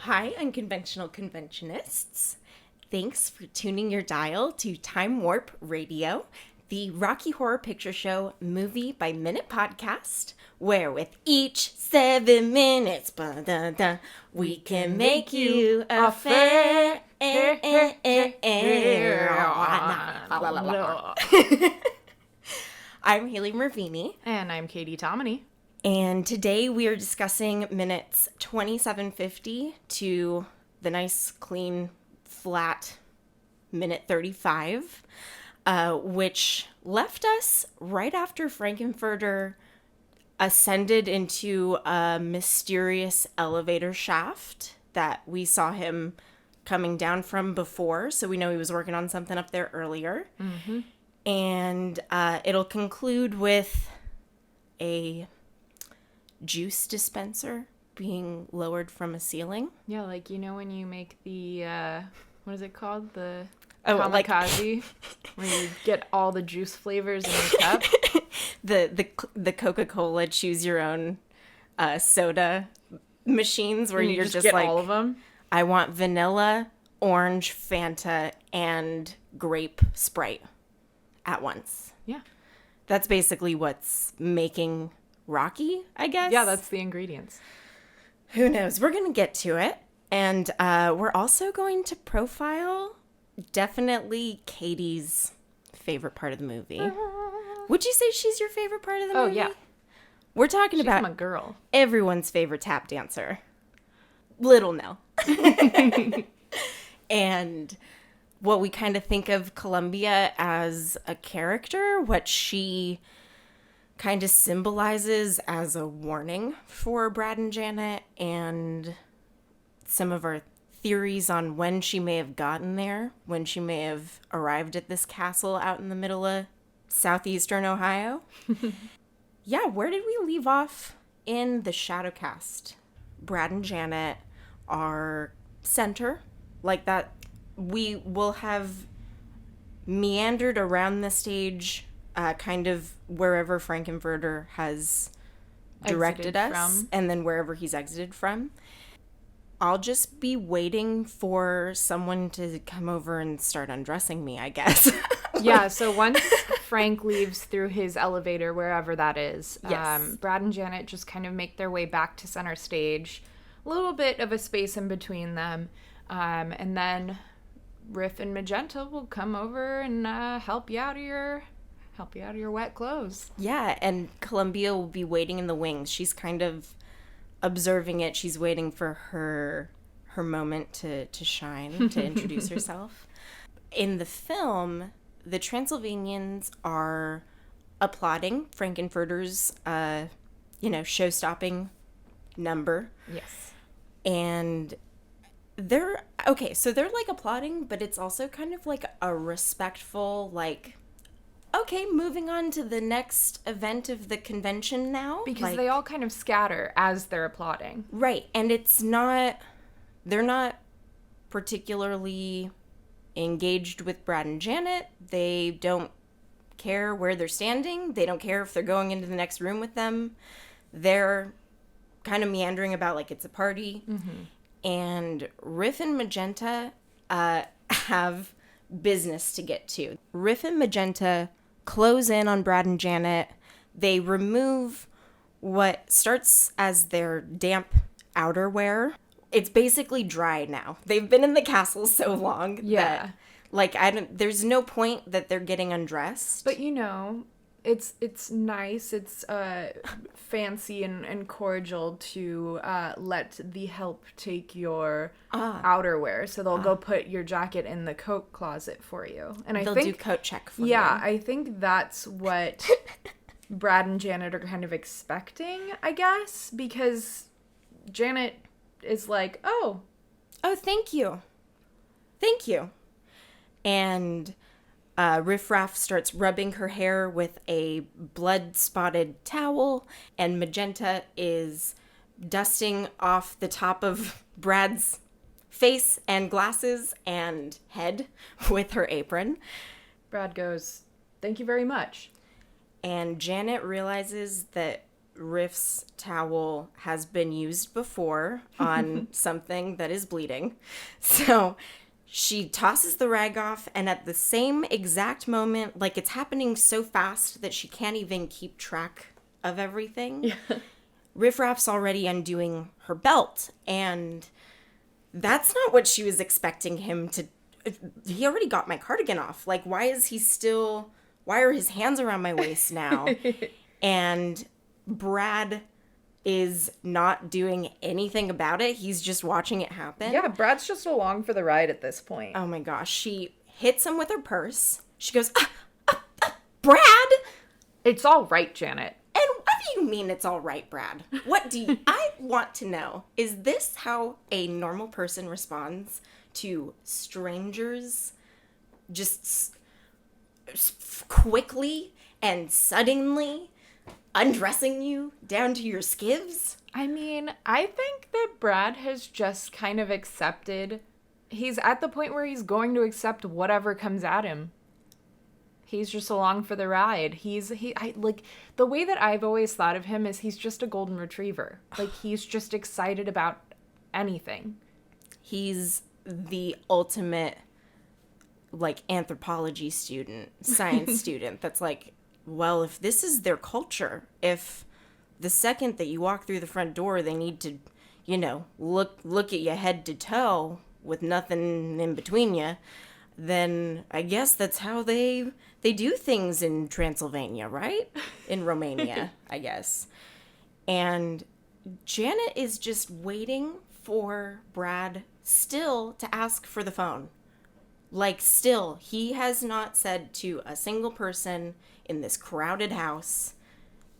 Hi, unconventional conventionists. Thanks for tuning your dial to Time Warp Radio, the Rocky Horror Picture Show movie by minute podcast, where with each 7 minutes, we can make you a fan. I'm Haley Mervini. And I'm Katie Tomini. And today we are discussing minutes 2750 to the nice, clean, flat minute 35, which left us right after Frankenfurter ascended into a mysterious elevator shaft that we saw him coming down from before. So we know he was working on something up there earlier. Mm-hmm. And it'll conclude with a juice dispenser being lowered from a ceiling. Yeah, like, you know when you make the, what is it called? The like kamikaze? Where you get all the juice flavors in your cup? the Coca-Cola choose your own soda machines where you're just get like, all of them? I want vanilla, orange, Fanta, and grape Sprite at once. Yeah. That's basically what's making Rocky, I guess. Yeah, that's the ingredients. Who knows? We're going to get to it. And we're also going to profile definitely Katie's favorite part of the movie. Would you say she's your favorite part of the movie? Oh, yeah. We're talking about my girl. Everyone's favorite tap dancer, Little Nell. And what we kind of think of Columbia as a character, what she kind of symbolizes as a warning for Brad and Janet, and some of our theories on when she may have gotten there, when she may have arrived at this castle out in the middle of southeastern Ohio. Yeah, where did we leave off in the Shadowcast? Brad and Janet are center, like that. We will have meandered around the stage, kind of wherever Frankenfurter has directed us, from. And then wherever he's exited from. I'll just be waiting for someone to come over and start undressing me, I guess. Yeah, so once Frank leaves through his elevator, wherever that is, yes. Brad and Janet just kind of make their way back to center stage. A little bit of a space in between them. And then Riff and Magenta will come over and help you out of your wet clothes. Yeah, and Columbia will be waiting in the wings. She's kind of observing it. She's waiting for her moment to shine, to introduce herself. In the film, the Transylvanians are applauding Frankenfurter's, show-stopping number. Yes. And they're like applauding, but it's also kind of like a respectful, like, okay, moving on to the next event of the convention now. Because they all kind of scatter as they're applauding. Right. And they're not particularly engaged with Brad and Janet. They don't care where they're standing. They don't care if they're going into the next room with them. They're kind of meandering about like it's a party. Mm-hmm. And Riff and Magenta have business to get to. Riff and Magenta close in on Brad and Janet. They remove what starts as their damp outerwear. It's basically dry now. They've been in the castle so long that, there's no point that they're getting undressed. But it's nice. It's fancy and cordial to let the help take your outerwear. So they'll go put your jacket in the coat closet for you. And they'll do coat check for you. Yeah, I think that's what Brad and Janet are kind of expecting, I guess, because Janet is like, oh, thank you. And Riff Raff starts rubbing her hair with a blood-spotted towel, and Magenta is dusting off the top of Brad's face and glasses and head with her apron. Brad goes, thank you very much. And Janet realizes that Riff's towel has been used before on something that is bleeding. So she tosses the rag off, and at the same exact moment, like it's happening so fast that she can't even keep track of everything. Yeah. Riff Raff's already undoing her belt, and that's not what she was expecting him to. He already got my cardigan off. Like, why are his hands around my waist now? And Brad is not doing anything about it. He's just watching it happen. Yeah, Brad's just along for the ride at this point. Oh my gosh. She hits him with her purse. She goes, Brad! It's all right, Janet. And what do you mean it's all right, Brad? I want to know, is this how a normal person responds to strangers just quickly and suddenly undressing you down to your skivs? I mean, I think that Brad has just kind of accepted. He's at the point where he's going to accept whatever comes at him. He's just along for the ride. Like the way that I've always thought of him is he's just a golden retriever. Like he's just excited about anything. He's the ultimate like anthropology student, science student that's like, well, if this is their culture, if the second that you walk through the front door, they need to, look at you head to toe with nothing in between you, then I guess that's how they do things in Transylvania, right? In Romania, I guess. And Janet is just waiting for Brad still to ask for the phone. Like, still, he has not said to a single person in this crowded house,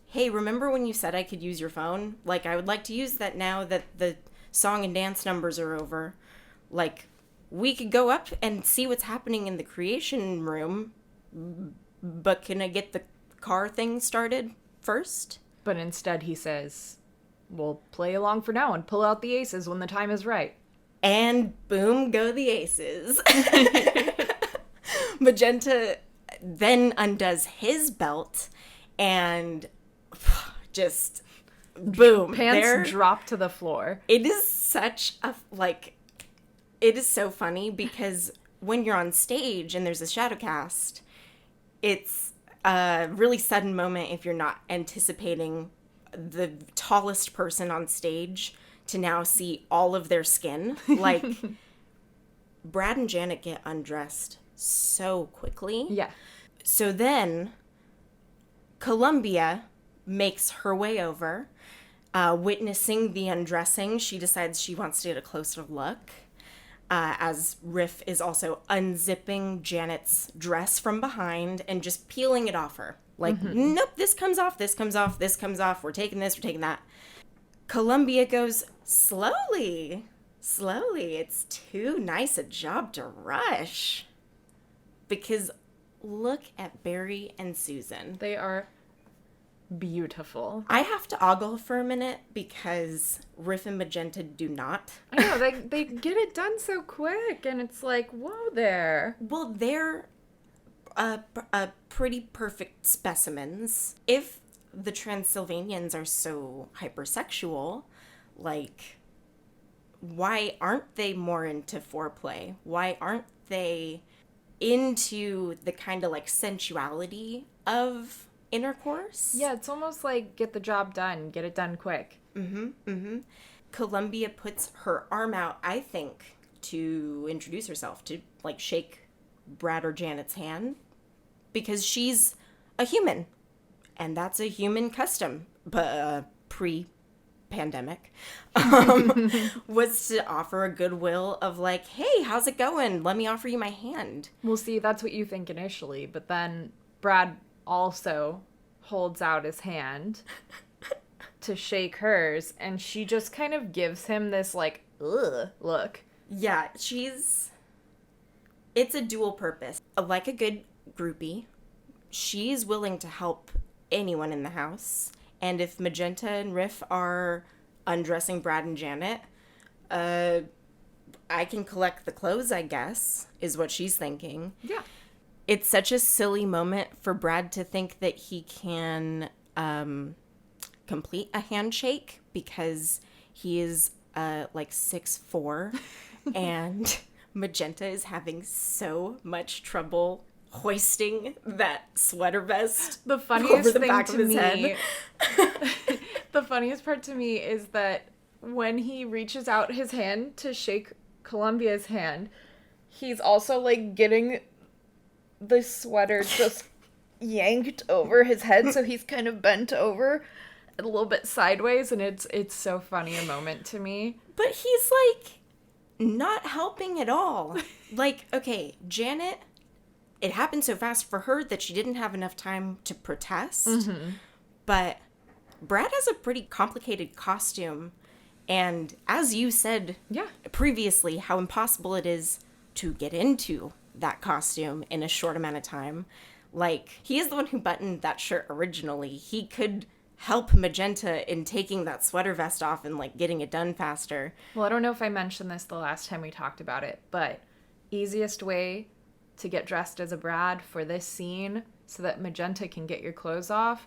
hey, remember when you said I could use your phone? Like, I would like to use that now that the song and dance numbers are over. Like, we could go up and see what's happening in the creation room, but can I get the car thing started first? But instead he says, we'll play along for now and pull out the aces when the time is right. And boom, go the aces. Magenta then undoes his belt and just boom. Pants drop to the floor. It is such a, it is so funny because when you're on stage and there's a shadow cast, it's a really sudden moment if you're not anticipating the tallest person on stage to now see all of their skin. Like, Brad and Janet get undressed so quickly. Yeah. So then Columbia makes her way over. Witnessing the undressing, she decides she wants to get a closer look. As Riff is also unzipping Janet's dress from behind and just peeling it off her. Like, nope, this comes off, this comes off, this comes off. We're taking this, we're taking that. Columbia goes, slowly. It's too nice a job to rush. Because look at Barry and Susan. They are beautiful. I have to ogle for a minute because Riff and Magenta do not. I know, they get it done so quick, and it's like, whoa there. Well, they're pretty perfect specimens. If the Transylvanians are so hypersexual, like, why aren't they more into foreplay? Why aren't they into the kind of like sensuality of intercourse? Yeah, it's almost like get the job done, get it done quick. Columbia puts her arm out, I think, to introduce herself, to like shake Brad or Janet's hand, because she's a human, and that's a human custom, but pre-pandemic, was to offer a goodwill of like, hey, how's it going? Let me offer you my hand. Well, see, that's what you think initially, but then Brad also holds out his hand to shake hers, and she just kind of gives him this like, ugh, look. Yeah, it's a dual purpose. Like a good groupie, she's willing to help anyone in the house. And if Magenta and Riff are undressing Brad and Janet, I can collect the clothes, I guess, is what she's thinking. Yeah. It's such a silly moment for Brad to think that he can complete a handshake because he is like 6'4", and Magenta is having so much trouble hoisting that sweater vest The funniest over the thing back to of his me, head. the funniest part to me is that when he reaches out his hand to shake Columbia's hand, he's also like getting the sweater just yanked over his head, so he's kind of bent over a little bit sideways, and it's so funny a moment to me. But he's like not helping at all. Like, okay, Janet, it happened so fast for her that she didn't have enough time to protest. But Brad has a pretty complicated costume. And as you said previously, how impossible it is to get into that costume in a short amount of time. Like, he is the one who buttoned that shirt originally. He could help Magenta in taking that sweater vest off and, like, getting it done faster. Well, I don't know if I mentioned this the last time we talked about it, but easiest way to get dressed as a Brad for this scene so that Magenta can get your clothes off,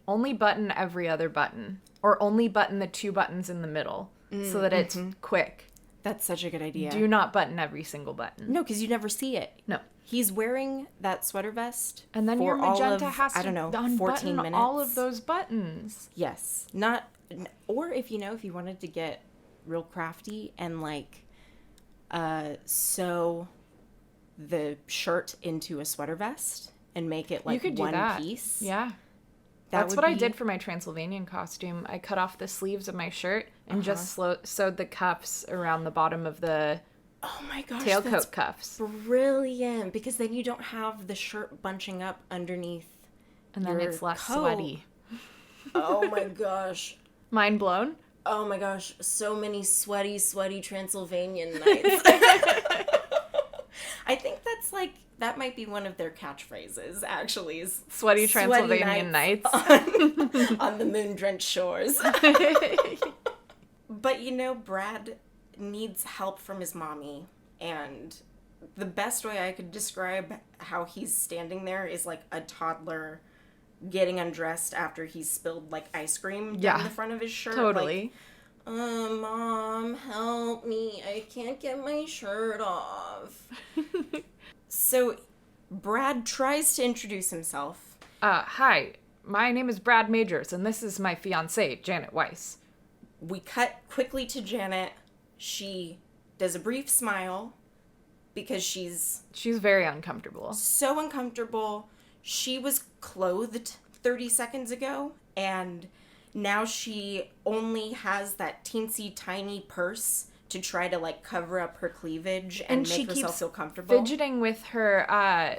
only button every other button, or only button the 2 buttons in the middle so that it's quick. That's such a good idea. Do not button every single button. No, because you never see it. No. He's wearing that sweater vest And then for your Magenta all of, has to I don't know, unbutton 14 minutes. all of those buttons. Yes. Not, or if you wanted to get real crafty and like sew the shirt into a sweater vest and make it like you could do one that. piece. Yeah. That's what I did for my Transylvanian costume. I cut off the sleeves of my shirt and just sewed the cuffs around the bottom of the oh my gosh, tailcoat cuffs. Brilliant, because then you don't have the shirt bunching up underneath And then your it's less coat. sweaty. Oh my gosh. Mind blown? Oh my gosh, so many sweaty Transylvanian nights. I think that might be one of their catchphrases, actually, is Sweaty Transylvanian nights. On the moon-drenched shores. But, Brad needs help from his mommy, and the best way I could describe how he's standing there is like a toddler getting undressed after he's spilled, like, ice cream down the front of his shirt. Totally. Like, Mom, help me. I can't get my shirt off. So Brad tries to introduce himself. Hi, my name is Brad Majors, and this is my fiancée, Janet Weiss. We cut quickly to Janet. She does a brief smile because she's very uncomfortable. so uncomfortable. She was clothed 30 seconds ago, and now she only has that teensy tiny purse to try to, like, cover up her cleavage and she make herself keeps feel comfortable. Fidgeting with her,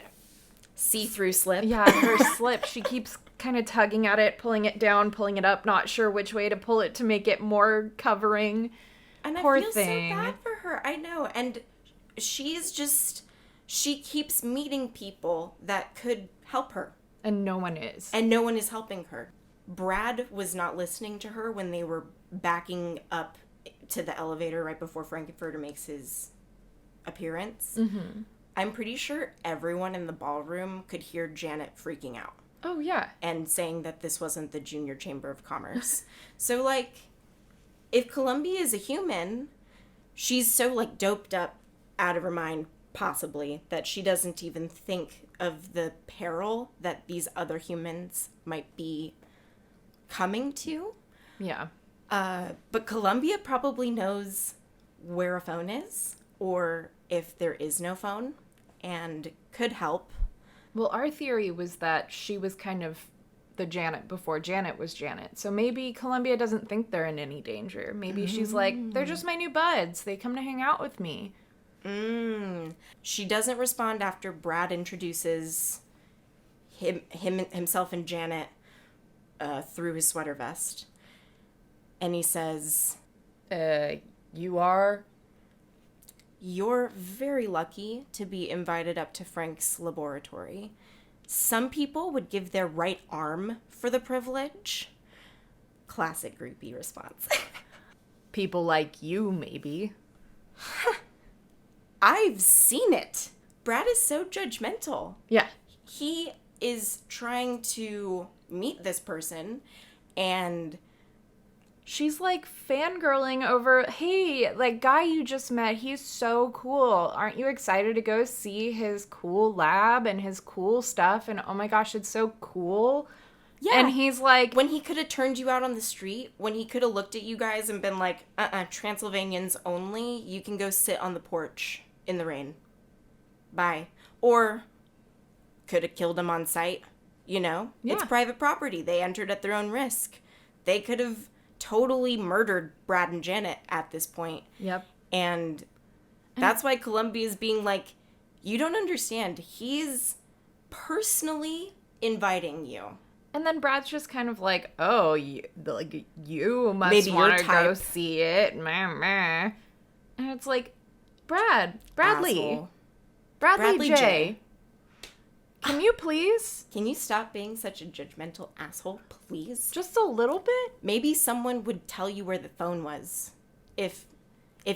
see-through slip. yeah, her slip. She keeps kind of tugging at it, pulling it down, pulling it up, not sure which way to pull it to make it more covering. And Poor I feel thing. so bad for her. I know. And she keeps meeting people that could help her. And no one is. And no one is helping her. Brad was not listening to her when they were backing up to the elevator right before Frankfurter makes his appearance. Mm-hmm. I'm pretty sure everyone in the ballroom could hear Janet freaking out Oh, yeah. and saying that this wasn't the Junior Chamber of Commerce. So, like, if Columbia is a human, she's so, like, doped up out of her mind, possibly, that she doesn't even think of the peril that these other humans might be coming to. Yeah. But Columbia probably knows where a phone is, or if there is no phone, and could help. Well, our theory was that she was kind of the Janet before Janet was Janet. So maybe Columbia doesn't think they're in any danger. Maybe she's like, they're just my new buds. They come to hang out with me. She doesn't respond after Brad introduces himself and Janet through his sweater vest. And he says, You are? "You're very lucky to be invited up to Frank's laboratory. Some people would give their right arm for the privilege." Classic groupie response. People like you, maybe. I've seen it. Brad is so judgmental. Yeah. He is trying to meet this person, And she's like fangirling over, hey, like guy you just met, he's so cool. Aren't you excited to go see his cool lab and his cool stuff? And oh my gosh, it's so cool. yeah. And he's like, when he could have turned you out on the street, when he could have looked at you guys and been like, Transylvanians only, you can go sit on the porch in the rain. Bye. Or could have killed him on sight. You know? Yeah. It's private property. They entered at their own risk. They could have totally murdered Brad and Janet at this point. yep. And that's why Columbia's being like, you don't understand. He's personally inviting you. And then Brad's just kind of like, oh, you must Maybe your want to go type. see it. Meh, meh. And it's like, Bradley. Asshole. Bradley J. Can you please? Can you stop being such a judgmental asshole, please? Just a little bit? Maybe someone would tell you where the phone was. If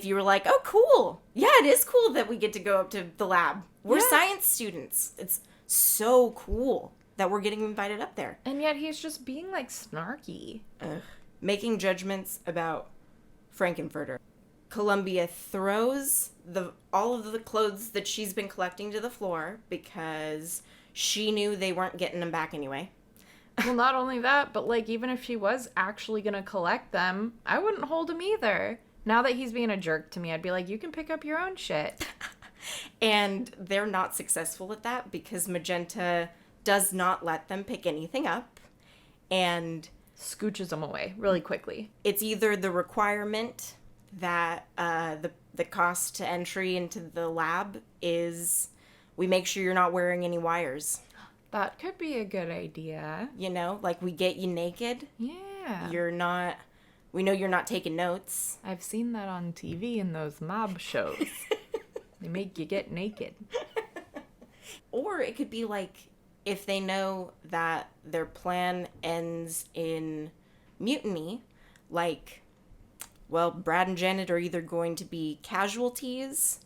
you were like, oh, cool. Yeah, it is cool that we get to go up to the lab. We're Yeah. science students. It's so cool that we're getting invited up there. And yet he's just being like snarky. Ugh. Making judgments about Frankenfurter. Columbia throws all of the clothes that she's been collecting to the floor because she knew they weren't getting them back anyway. Well, not only that, but like even if she was actually gonna collect them, I wouldn't hold him either. Now that he's being a jerk to me, I'd be like, you can pick up your own shit. And they're not successful at that because Magenta does not let them pick anything up. And Scooches them away really quickly. it's either the requirement that the cost to entry into the lab is we make sure you're not wearing any wires. That could be a good idea. You know, like we get you naked. Yeah. We know you're not taking notes. I've seen that on TV in those mob shows. They make you get naked. Or it could be like if they know that their plan ends in mutiny, like, well, Brad and Janet are either going to be casualties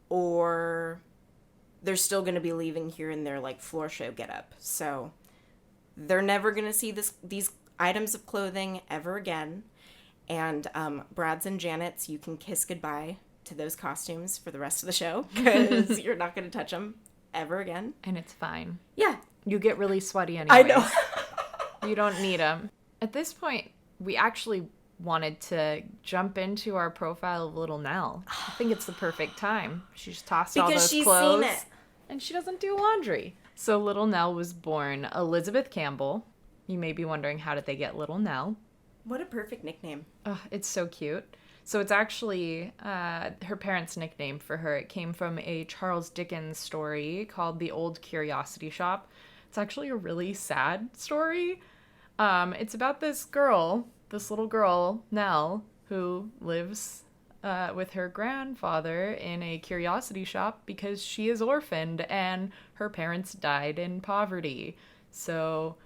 or they're still going to be leaving here in their like floor show getup. So they're never going to see these items of clothing ever again. And Brad's and Janet's, you can kiss goodbye to those costumes for the rest of the show because you're not going to touch them ever again. And it's fine. Yeah. You get really sweaty anyway. I know. You don't need them. At this point, we actually wanted to jump into our profile of Little Nell. I think it's the perfect time. She's tossed all Because those she's clothes. seen it. And she doesn't do laundry. So Little Nell was born Elizabeth Campbell. You may be wondering, how did they get Little Nell? What a perfect nickname. Oh, it's so cute. So it's actually her parents' nickname for her. It came from a Charles Dickens story called The Old Curiosity Shop. It's actually a really sad story. It's about this little girl, Nell, who lives with her grandfather in a curiosity shop because she is orphaned and her parents died in poverty. So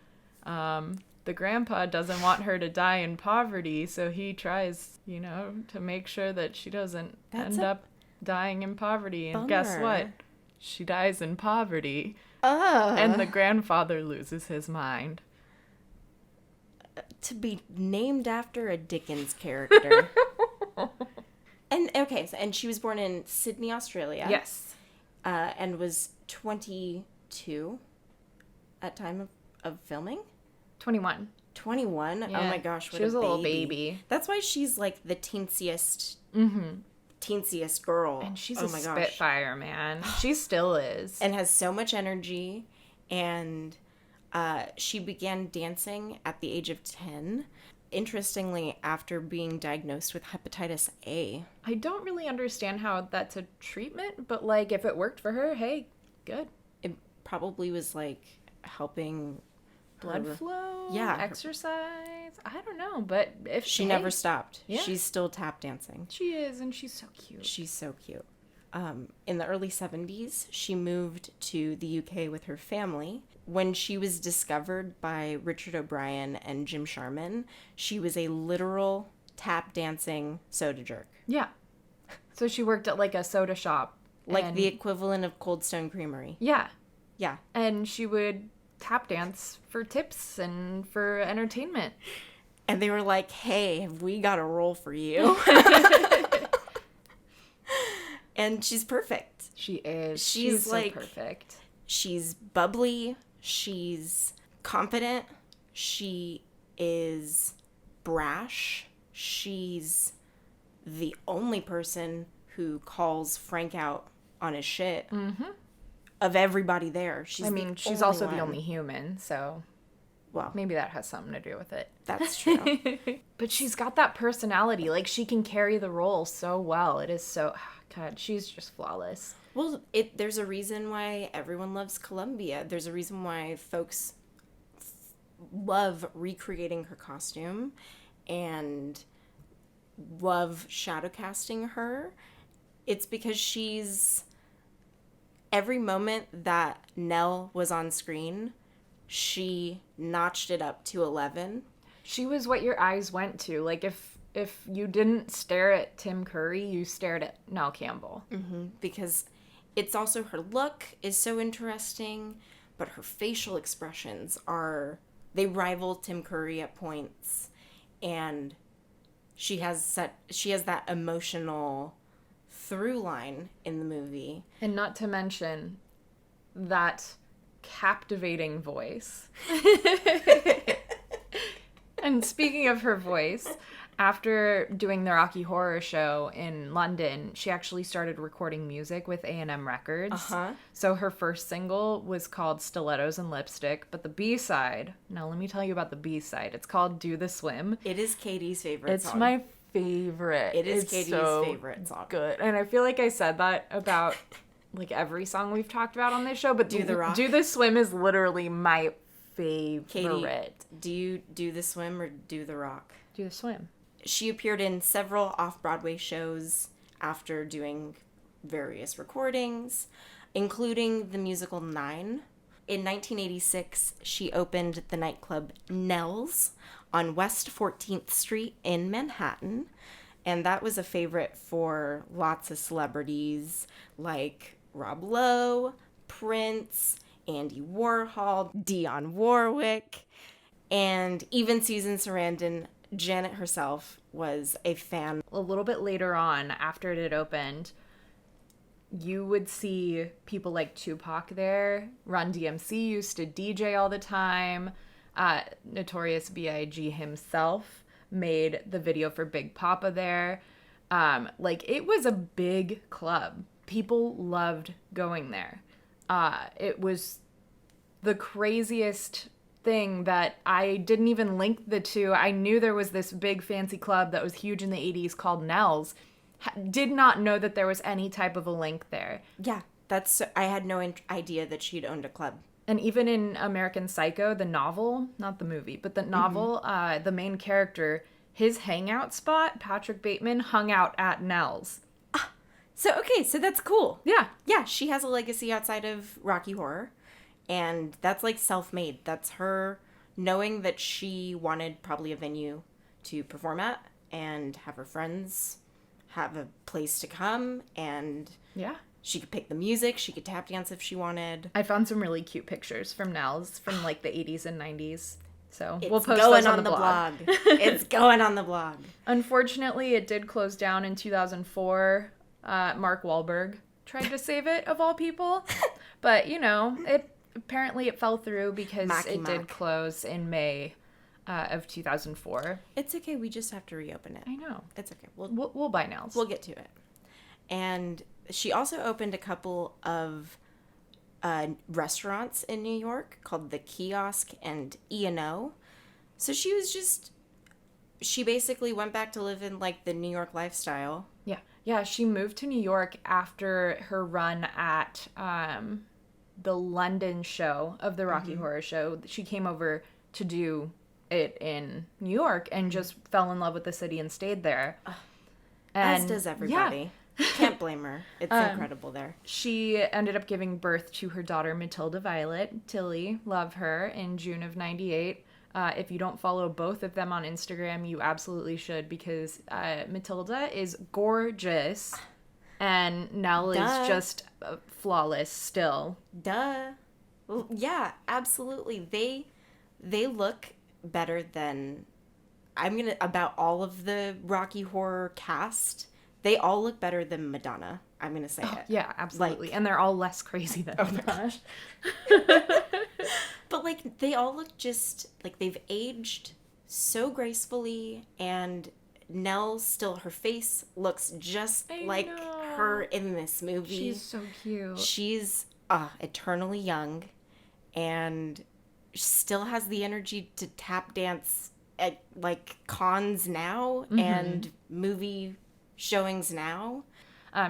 the grandpa doesn't want her to die in poverty, so he tries, to make sure that she doesn't end up dying in poverty. And guess bummer. what? She dies in poverty. Oh. And the grandfather loses his mind. To be named after a Dickens character. And she was born in Sydney, Australia. Yes. And was 22 at time of filming. 21. 21? Yeah. Oh my gosh, what She was a little baby. baby. That's why she's like the teensiest girl. And she's oh a my spitfire, man. She still is. And has so much energy. And she began dancing at the age of 10. Interestingly, after being diagnosed with hepatitis A. I don't really understand how that's a treatment, but like if it worked for her, hey, good. It probably was like helping Blood her- flow, Yeah. exercise. I don't know, but if She never stopped. Yeah. She's still tap dancing. She is, and she's so cute. She's so cute. In the early 70s, she moved to the UK with her family. When she was discovered by Richard O'Brien and Jim Sharman, she was a literal tap dancing soda jerk. Yeah. So she worked at like a soda shop. Like and- the equivalent of Cold Stone Creamery. Yeah. Yeah. And she would tap dance for tips and for entertainment. And they were like, hey, have we got a role for you? And she's perfect. She is. She's like, so perfect. She's bubbly. She's confident. She is brash. She's the only person who calls Frank out on his shit. Mm-hmm. Of everybody there. She's also the only human, so well, maybe that has something to do with it. That's true. But she's got that personality. Like, she can carry the role so well. It is so... God, she's just flawless. Well, there's a reason why everyone loves Columbia. There's a reason why folks love recreating her costume and love shadow casting her. It's because she's... Every moment that Nell was on screen, she notched it up to 11. She was what your eyes went to. Like, if you didn't stare at Tim Curry, you stared at Nell Campbell. Mm-hmm. Because it's also her look is so interesting, but her facial expressions they rival Tim Curry at points, and she has that emotional through line in the movie. And not to mention that captivating voice. And speaking of her voice, after doing the Rocky Horror Show in London, she actually started recording music with A&M Records. Uh-huh. So her first single was called Stilettos and Lipstick, but the B-side, now let me tell you about the B-side. It's called Do the Swim. It is Katie's favorite song. It's my favorite. It is it's Katie's so favorite song. Good. And I feel like I said that about like every song we've talked about on this show, but Do the Swim is literally my favorite. Katie, do you do the swim or do the rock? Do the Swim. She appeared in several off-Broadway shows after doing various recordings, including the musical Nine. In 1986, she opened the nightclub Nell's on West 14th Street in Manhattan, and that was a favorite for lots of celebrities like Rob Lowe, Prince, Andy Warhol, Dionne Warwick, and even Susan Sarandon. Janet herself was a fan. A little bit later on, after it had opened, you would see people like Tupac there. Run DMC used to DJ all the time. Notorious B.I.G. himself made the video for Big Papa there. It was a big club. People loved going there. It was the craziest thing that I didn't even link the two. I knew there was this big fancy club that was huge in the 80s called Nell's. Did not know that there was any type of a link there. Yeah, I had no idea that she'd owned a club. And even in American Psycho, the novel, not the movie, but the novel, the main character, his hangout spot, Patrick Bateman, hung out at Nell's. So that's cool. Yeah. Yeah, she has a legacy outside of Rocky Horror. And that's like self-made. That's her knowing that she wanted probably a venue to perform at and have her friends have a place to come. And yeah, she could pick the music. She could tap dance if she wanted. I found some really cute pictures from Nell's from like the 80s and 90s. So we'll post going those on the blog. It's going on the blog. Unfortunately, it did close down in 2004. Mark Wahlberg tried to save it, of all people. But, apparently it fell through because it did close in May of 2004. It's okay. We just have to reopen it. I know. It's okay. We'll buy Nell's. We'll get to it. And she also opened a couple of restaurants in New York called The Kiosk and E&O. So she basically went back to live in like the New York lifestyle. Yeah. Yeah, she moved to New York after her run at the London show of the Rocky Horror Show. She came over to do it in New York and just fell in love with the city and stayed there. As does everybody. Yeah. Can't blame her. It's incredible there. She ended up giving birth to her daughter Matilda Violet, Tilly, love her, in June of 98. If you don't follow both of them on Instagram, you absolutely should, because Matilda is gorgeous and Nell is just flawless still. Duh. Well, yeah, absolutely. They look better than about all of the Rocky Horror cast, they all look better than Madonna. I'm gonna say it. Yeah, absolutely. Like, And they're all less crazy than Madonna. but like they all look just like they've aged so gracefully, and Nell still, her face looks just like her in this movie. She's so cute. She's eternally young, and still has the energy to tap dance at like cons now and movie showings now.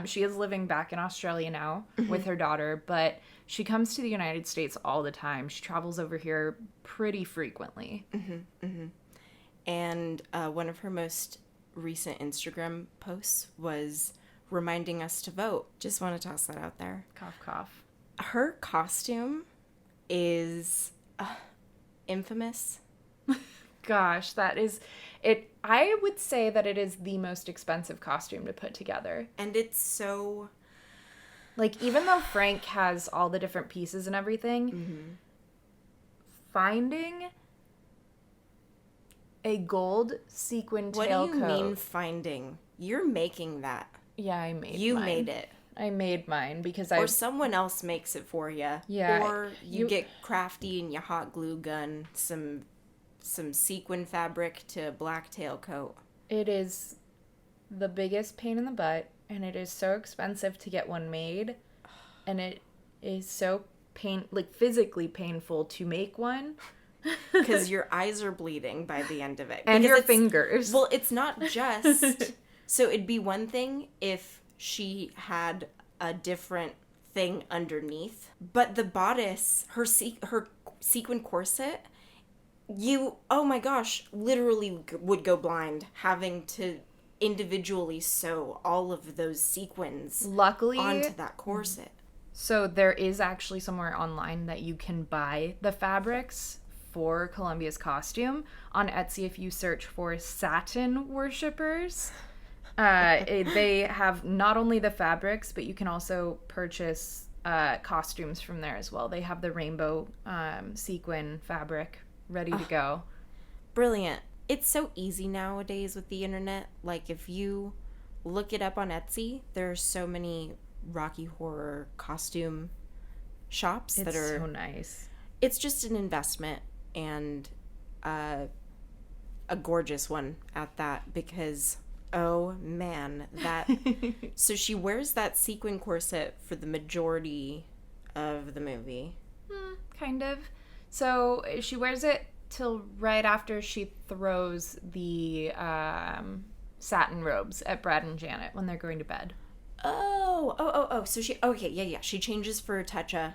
She is living back in Australia now with her daughter, but she comes to the United States all the time. She travels over here pretty frequently. And one of her most recent Instagram posts was reminding us to vote. Just want to toss that out there. Cough, cough. Her costume is infamous. Gosh, that is it. I would say that it is the most expensive costume to put together. And it's so... Like, even though Frank has all the different pieces and everything, finding a gold sequin tailcoat. What do you mean finding? You're making that. Yeah, I made You mine. made it. I made mine because Or someone else makes it for you. Yeah. Or you get crafty and you hot glue gun some sequin fabric to a black tailcoat. It is the biggest pain in the butt, and it is so expensive to get one made, and it is so physically painful to make one. Because your eyes are bleeding by the end of it. And Because your fingers. Well, it's not just... So it'd be one thing if she had a different thing underneath. But the bodice, her sequin corset, oh my gosh, literally would go blind having to individually sew all of those sequins Luckily, onto that corset. So there is actually somewhere online that you can buy the fabrics for Columbia's costume on Etsy if you search for satin worshippers. They have not only the fabrics, but you can also purchase costumes from there as well. They have the rainbow sequin fabric ready to go. Brilliant. It's so easy nowadays with the internet. Like, if you look it up on Etsy, there are so many Rocky Horror costume shops that are so nice. It's just an investment, and a gorgeous one at that, because oh man, that so she wears that sequin corset for the majority of the movie. Kind of. So she wears it till right after she throws the satin robes at Brad and Janet when they're going to bed. Oh. So yeah. She changes for Tetcha,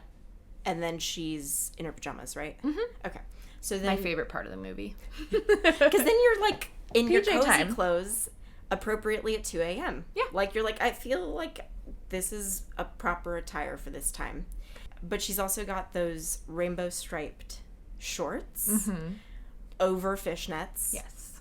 and then she's in her pajamas, right? Okay. So then My favorite part of the movie. because then you're like in your PJ cozy time. clothes appropriately at 2 a.m. Yeah. Like, you're like, I feel like this is a proper attire for this time. But she's also got those rainbow striped shorts over fishnets. Yes.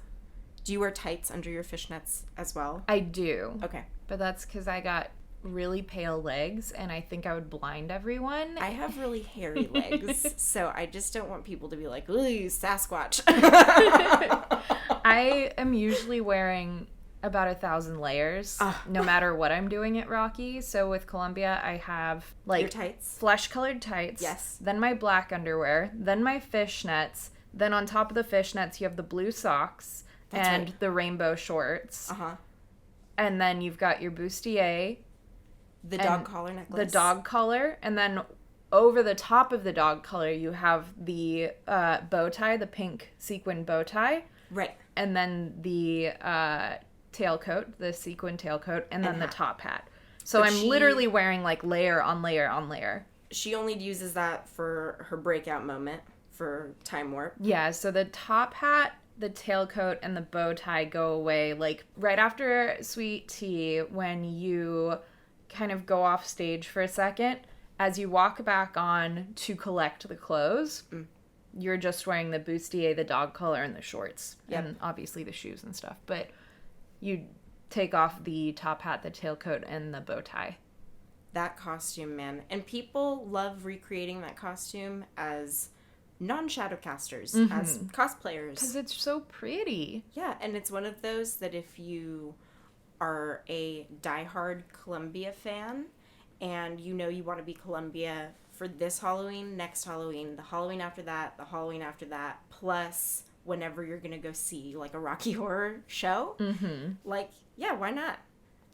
Do you wear tights under your fishnets as well? I do. Okay. But that's because I got really pale legs, and I think I would blind everyone. I have really hairy legs, so I just don't want people to be like, ooh, Sasquatch. I am usually wearing about 1,000 layers, no matter what I'm doing at Rocky. So with Columbia, I have like Your tights? flesh-colored tights. Yes. Then my black underwear. Then my fishnets. Then on top of the fishnets, you have the blue socks and the rainbow shorts. And then you've got your bustier. The dog collar necklace. The dog collar. And then over the top of the dog collar, you have the bow tie, the pink sequin bow tie. Right. And then the tailcoat, the sequin tailcoat, and then the top hat. So But I'm literally wearing like layer on layer on layer. She only uses that for her breakout moment for Time Warp. Yeah, so the top hat, the tailcoat, and the bow tie go away like right after Sweet Tea when you kind of go off stage for a second. As you walk back on to collect the clothes, you're just wearing the bustier, the dog collar, and the shorts. Yep. And obviously the shoes and stuff. But you take off the top hat, the tailcoat, and the bow tie. That costume, man. And people love recreating that costume as non-shadowcasters, as cosplayers. Because it's so pretty. Yeah, and it's one of those that if you are a diehard Columbia fan and you know you want to be Columbia for this Halloween, next Halloween, the Halloween after that, the Halloween after that, plus whenever you're going to go see, like, a Rocky Horror show, like, yeah, why not?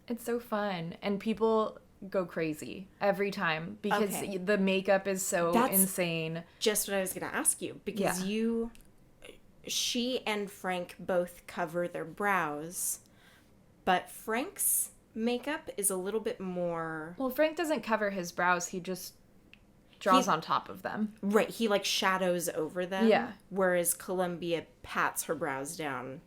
It's so fun. And people go crazy every time because the makeup is so insane. Just what I was going to ask you, because she and Frank both cover their brows, but Frank's makeup is a little bit more... Well, Frank doesn't cover his brows. He just draws on top of them. Right. He, like, shadows over them. Yeah. Whereas Columbia pats her brows down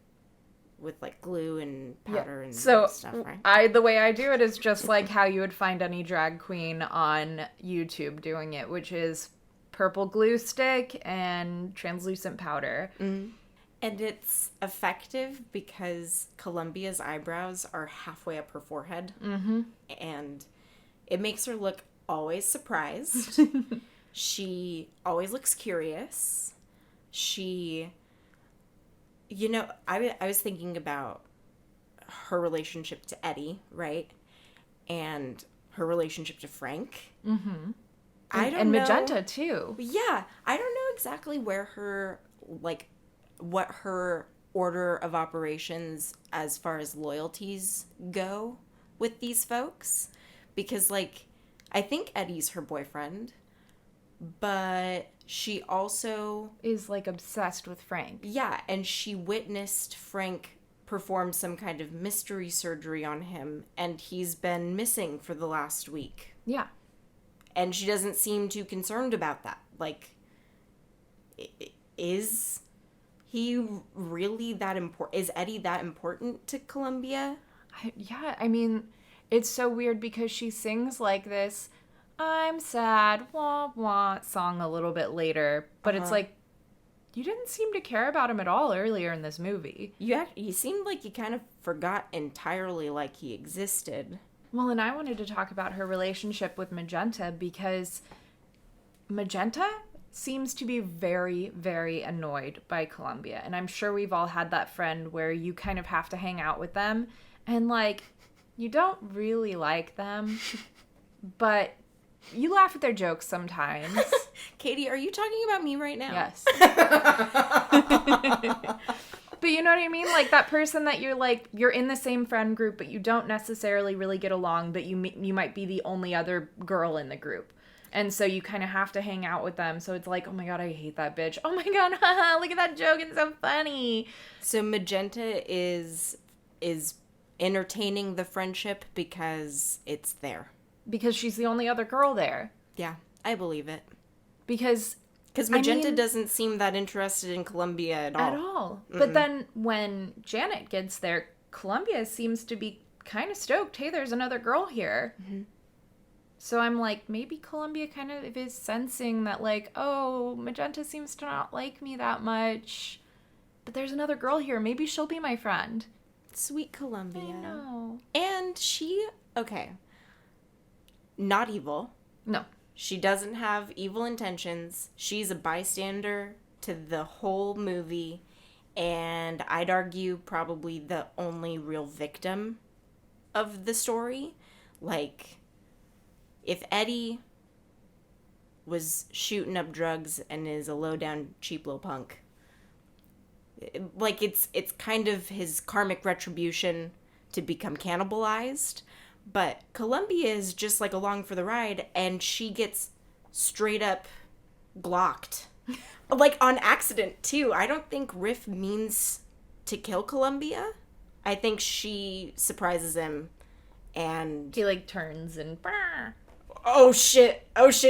with, like, glue and powder and stuff, right? The way I do it is just like how you would find any drag queen on YouTube doing it, which is purple glue stick and translucent powder. Mm. And it's effective because Columbia's eyebrows are halfway up her forehead. Mm-hmm. And it makes her look always surprised. She always looks curious. She... You know, I was thinking about her relationship to Eddie, right? And her relationship to Frank. Mm-hmm. I don't know. And Magenta, too. Yeah. I don't know exactly where her, like, what her order of operations as far as loyalties go with these folks. Because, like, I think Eddie's her boyfriend, but she also... is, like, obsessed with Frank. Yeah, and she witnessed Frank perform some kind of mystery surgery on him, and he's been missing for the last week. Yeah. And she doesn't seem too concerned about that. Like, is he really that important? Is Eddie that important to Columbia? I mean, it's so weird because she sings, like, this... I'm sad, wah, wah, song a little bit later. But it's like, you didn't seem to care about him at all earlier in this movie. You seemed like you kind of forgot entirely like he existed. Well, and I wanted to talk about her relationship with Magenta because Magenta seems to be very, very annoyed by Columbia. And I'm sure we've all had that friend where you kind of have to hang out with them. And, like, you don't really like them, but... you laugh at their jokes sometimes. Katie, are you talking about me right now? Yes. But you know what I mean? Like, that person that you're in the same friend group, but you don't necessarily really get along, but you might be the only other girl in the group. And so you kind of have to hang out with them. So it's like, oh my God, I hate that bitch. Oh my God, haha, look at that joke. It's so funny. So Magenta is entertaining the friendship because it's there. Because she's the only other girl there. Yeah, I believe it. Because Magenta doesn't seem that interested in Columbia at all. At all. Mm-mm. But then when Janet gets there, Columbia seems to be kind of stoked. Hey, there's another girl here. Mm-hmm. So I'm like, maybe Columbia kind of is sensing that, like, oh, Magenta seems to not like me that much. But there's another girl here. Maybe she'll be my friend. Sweet Columbia. I know. And okay. Not evil. No. She doesn't have evil intentions. She's a bystander to the whole movie. And I'd argue probably the only real victim of the story. Like, if Eddie was shooting up drugs and is a low-down cheap little punk, like, it's kind of his karmic retribution to become cannibalized. But Columbia is just, like, along for the ride, and she gets straight up blocked. Like, on accident, too. I don't think Riff means to kill Columbia. I think she surprises him, and... he, like, turns and... oh, shit,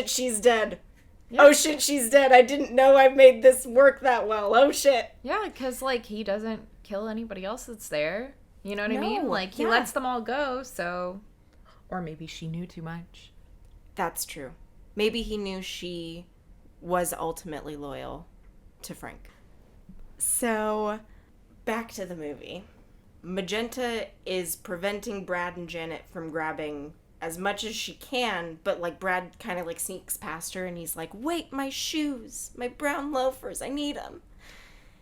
she's dead. Yep. Oh, shit, she's dead. I didn't know I made this work that well. Oh, shit. Yeah, because, like, he doesn't kill anybody else that's there. You know what I mean? Like, he lets them all go, so... or maybe she knew too much. That's true. Maybe he knew she was ultimately loyal to Frank. So, back to the movie. Magenta is preventing Brad and Janet from grabbing as much as she can, but like Brad kind of like sneaks past her and he's like, wait, my shoes, my brown loafers, I need them.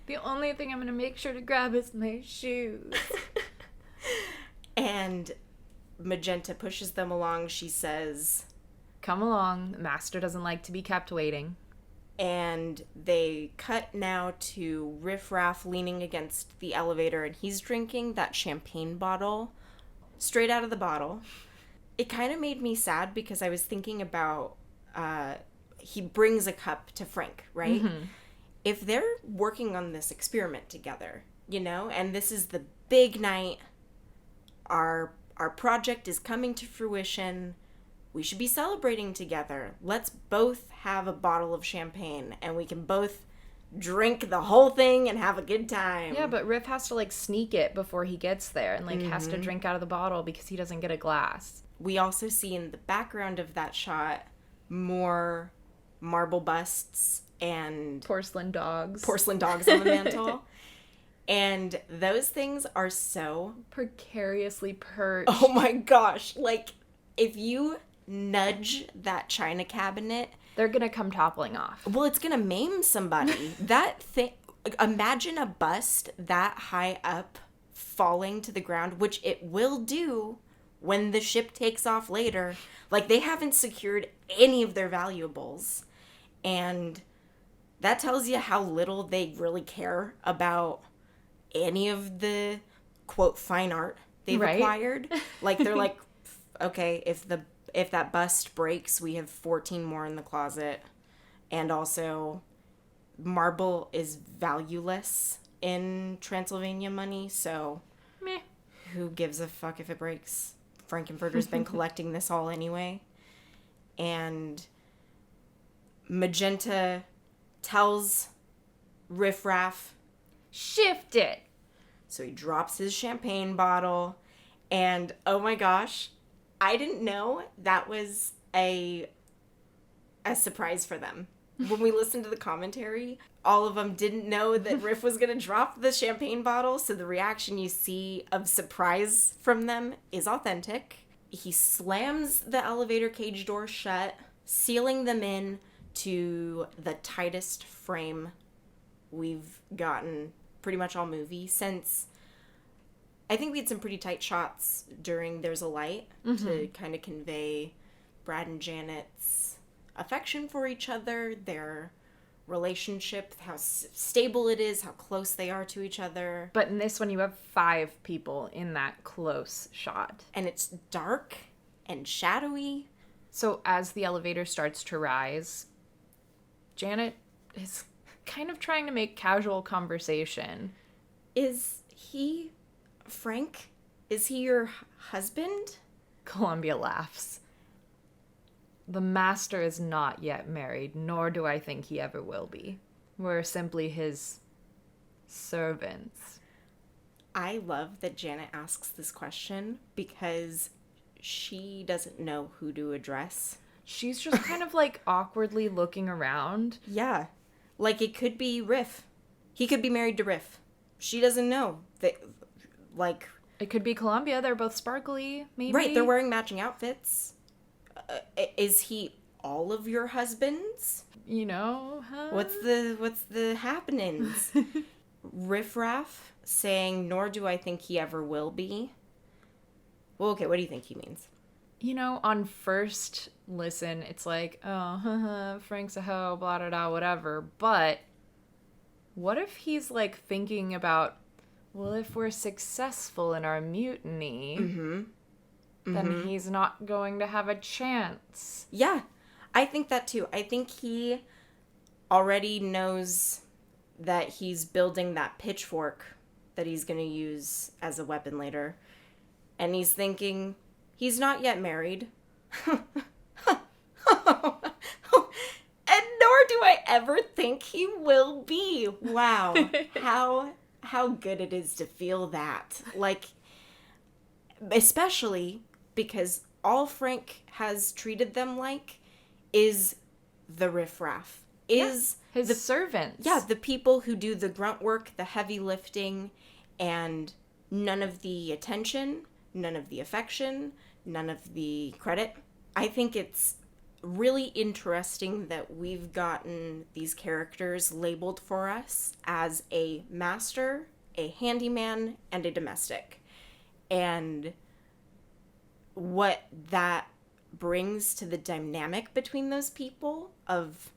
The only thing I'm going to make sure to grab is my shoes. And Magenta pushes them along. She says, come along. The master doesn't like to be kept waiting. And they cut now to Riff Raff leaning against the elevator, and he's drinking that champagne bottle straight out of the bottle. It kind of made me sad because I was thinking about he brings a cup to Frank, right? Mm-hmm. If they're working on this experiment together, you know, and this is the big night, our project is coming to fruition, we should be celebrating together. Let's both have a bottle of champagne and we can both drink the whole thing and have a good time. Yeah, but Riff has to like sneak it before he gets there and like has to drink out of the bottle because he doesn't get a glass. We also see in the background of that shot more marble busts and porcelain dogs on the mantle. And those things are so precariously perched. Oh my gosh. Like, if you nudge that china cabinet, they're gonna come toppling off. Well, it's gonna maim somebody. That thing, imagine a bust that high up falling to the ground, which it will do when the ship takes off later. Like, they haven't secured any of their valuables. And that tells you how little they really care about any of the, quote, fine art they've acquired. Like, they're like, okay, if that bust breaks, we have 14 more in the closet. And also, marble is valueless in Transylvania money, so meh. Who gives a fuck if it breaks? Frankenfurter's been collecting this all anyway. And Magenta tells Riff Raff, shift it. So he drops his champagne bottle, and oh my gosh, I didn't know that was a surprise for them. When we listened to the commentary, all of them didn't know that Riff was going to drop the champagne bottle, so the reaction you see of surprise from them is authentic. He slams the elevator cage door shut, sealing them in to the tightest frame we've gotten pretty much all movie since I think we had some pretty tight shots during There's a Light to kind of convey Brad and Janet's affection for each other, their relationship, how stable it is, how close they are to each other. But in this one, you have 5 people in that close shot. And it's dark and shadowy. So as the elevator starts to rise, Janet is kind of trying to make casual conversation. Is he, Frank, is he your husband? Columbia laughs. The master is not yet married, nor do I think he ever will be. We're simply his servants. I love that Janet asks this question because she doesn't know who to address. She's just kind of like awkwardly looking around. Yeah. Like it could be Riff. He could be married to Riff. She doesn't know. Like, it could be Columbia. They're both sparkly, maybe. Right, they're wearing matching outfits. Is he all of your husbands? You know, huh? What's the happenings? Riff Raff saying, nor do I think he ever will be. Well, okay, what do you think he means? You know, on first listen, it's like, oh, Frank's a hoe, blah, blah, blah, whatever. But what if he's, like, thinking about, well, if we're successful in our mutiny, then he's not going to have a chance. Yeah, I think that too. I think he already knows that he's building that pitchfork that he's going to use as a weapon later. And he's thinking, he's not yet married. And nor do I ever think he will be. Wow. How good it is to feel that. Like, especially because all Frank has treated them like is the riffraff. Is his servants. Yeah, the people who do the grunt work, the heavy lifting, and none of the attention, none of the affection, none of the credit. I think it's really interesting that we've gotten these characters labeled for us as a master, a handyman, and a domestic. And what that brings to the dynamic between those people of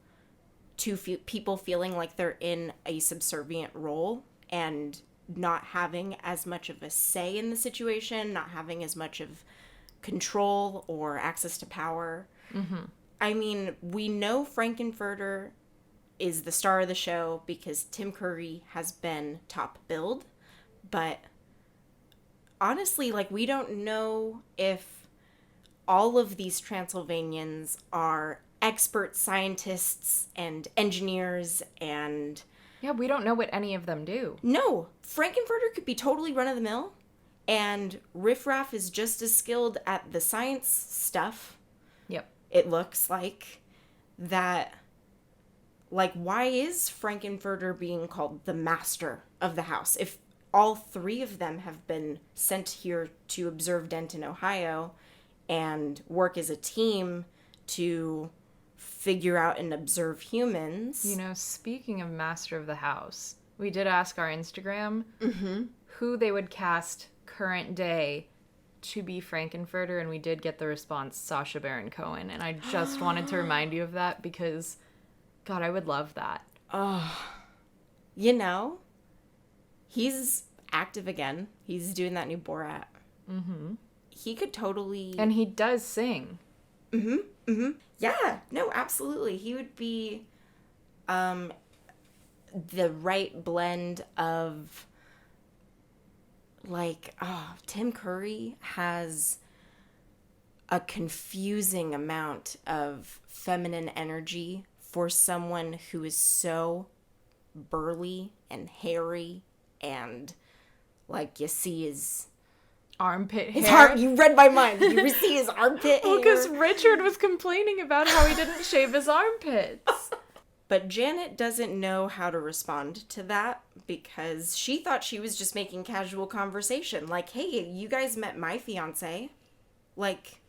people feeling like they're in a subservient role and not having as much of a say in the situation, not having as much of control or access to power. Mm-hmm. I mean, we know Frankenfurter is the star of the show because Tim Curry has been top billed, but honestly, like, we don't know if all of these Transylvanians are expert scientists and engineers and... Yeah, we don't know what any of them do. No, Frankenfurter could be totally run-of-the-mill, and Riff Raff is just as skilled at the science stuff. Yep. It looks like that... Like, why is Frankenfurter being called the master of the house? If all three of them have been sent here to observe Denton, Ohio, and work as a team to figure out and observe humans. You know, speaking of master of the house, we did ask our Instagram who they would cast current day to be Frankenfurter, and we did get the response, Sacha Baron Cohen. And I just wanted to remind you of that because, God, I would love that. Oh, you know, he's active again. He's doing that new Borat. Mm-hmm. He could totally... And he does sing. Mm-hmm. Mm-hmm. Yeah. No, absolutely. He would be the right blend of... Like, Tim Curry has a confusing amount of feminine energy for someone who is so burly and hairy and, like, you see his... Armpit hair. His heart, you read my mind. You see his armpit hair. Well, because Richard was complaining about how he didn't shave his armpits. But Janet doesn't know how to respond to that because she thought she was just making casual conversation. Like, hey, you guys met my fiancé. Like...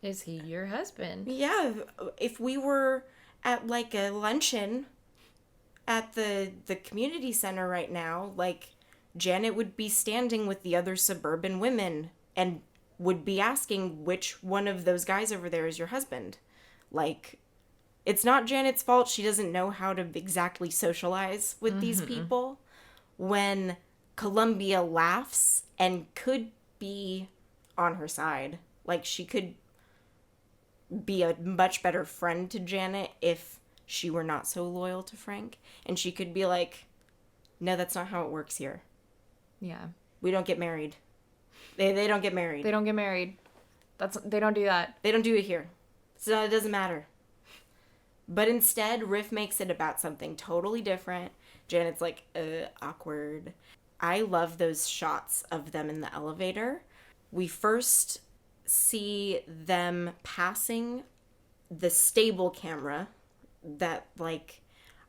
Is he your husband? Yeah, if we were at, like, a luncheon at the community center right now, like... Janet would be standing with the other suburban women and would be asking which one of those guys over there is your husband. Like, it's not Janet's fault. She doesn't know how to exactly socialize with these people. When Columbia laughs and could be on her side. Like, she could be a much better friend to Janet if she were not so loyal to Frank. And she could be like, no, that's not how it works here. Yeah. We don't get married. They don't get married. They don't get married. They don't do that. They don't do it here. So it doesn't matter. But instead, Riff makes it about something totally different. Janet's like, awkward. I love those shots of them in the elevator. We first see them passing the stable camera that, like,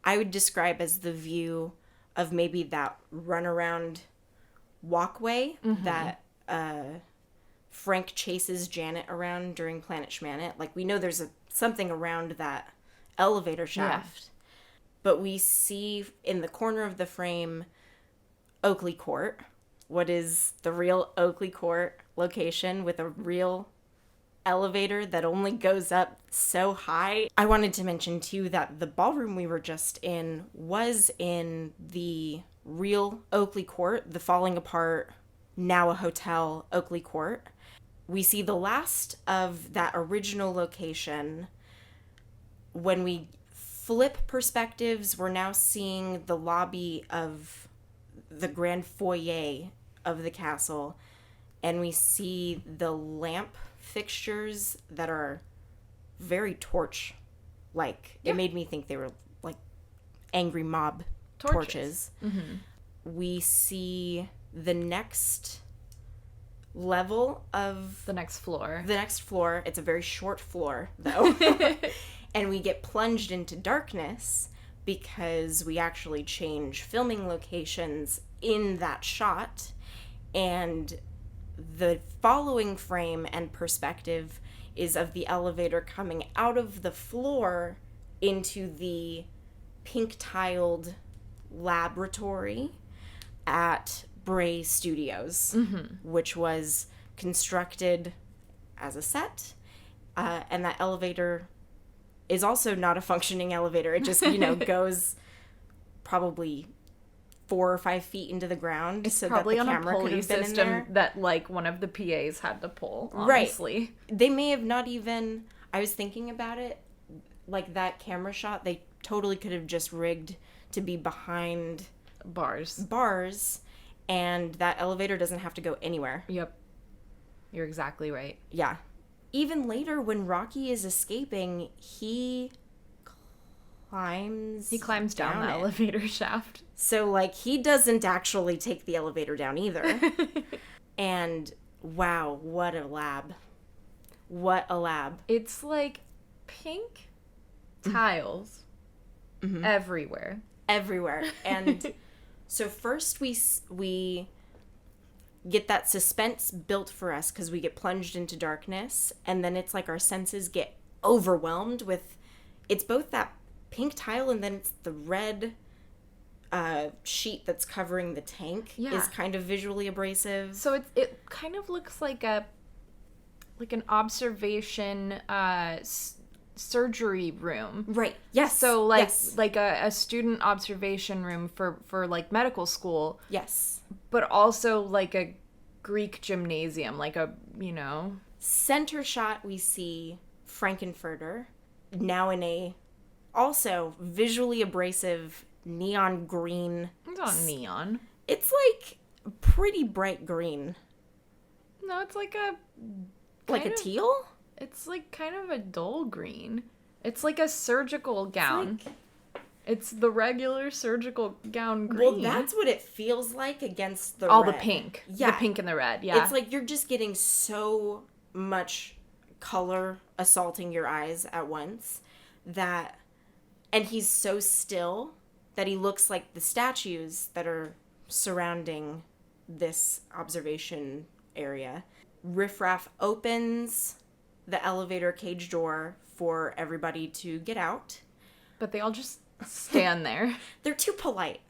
I would describe as the view of maybe that runaround walkway that Frank chases Janet around during Planet Schmanet. Like, we know there's something around that elevator shaft. Yeah. But we see in the corner of the frame Oakley Court, what is the real Oakley Court location with a real elevator that only goes up so high. I wanted to mention, too, that the ballroom we were just in was in the real Oakley Court, the falling apart, now a hotel, Oakley Court. We see the last of that original location. When we flip perspectives, we're now seeing the lobby of the grand foyer of the castle, and we see the lamp fixtures that are very torch-like. Yeah. It made me think they were like angry mob torches. Mm-hmm. We see the next level of... The next floor. It's a very short floor, though. And we get plunged into darkness because we actually change filming locations in that shot. And the following frame and perspective is of the elevator coming out of the floor into the pink tiled laboratory at Bray Studios, which was constructed as a set. And that elevator is also not a functioning elevator. It just, goes probably 4 or 5 feet into the ground. It's so probably that the on a camera could pulley have been in system there. that, like, one of the PAs had to pull, honestly. Right. They may have not even... I was thinking about it. Like, that camera shot, they totally could have just rigged to be behind... Bars. And that elevator doesn't have to go anywhere. Yep. You're exactly right. Yeah. Even later, when Rocky is escaping, he climbs down the elevator shaft. So, like, he doesn't actually take the elevator down either. And, wow, what a lab. What a lab. It's like pink tiles everywhere. Everywhere. And so first we get that suspense built for us because we get plunged into darkness, and then it's like our senses get overwhelmed with, it's both that pink tile and then it's the red sheet that's covering the tank is kind of visually abrasive. So it kind of looks like an observation surgery room. Right. Yes. So like yes. like a student observation room for like medical school. Yes. But also like a Greek gymnasium, like a, Center shot, we see Frankenfurter, now in a also visually abrasive neon green. It's not neon. It's like pretty bright green. No, it's like a teal? It's like kind of a dull green. It's like a surgical gown. It's the regular surgical gown green. Well, that's what it feels like against the all red. The pink. Yeah. The pink and the red, yeah. It's like you're just getting so much color assaulting your eyes at once that... And he's so still that he looks like the statues that are surrounding this observation area. Riffraff opens the elevator cage door for everybody to get out. But they all just stand there. They're too polite.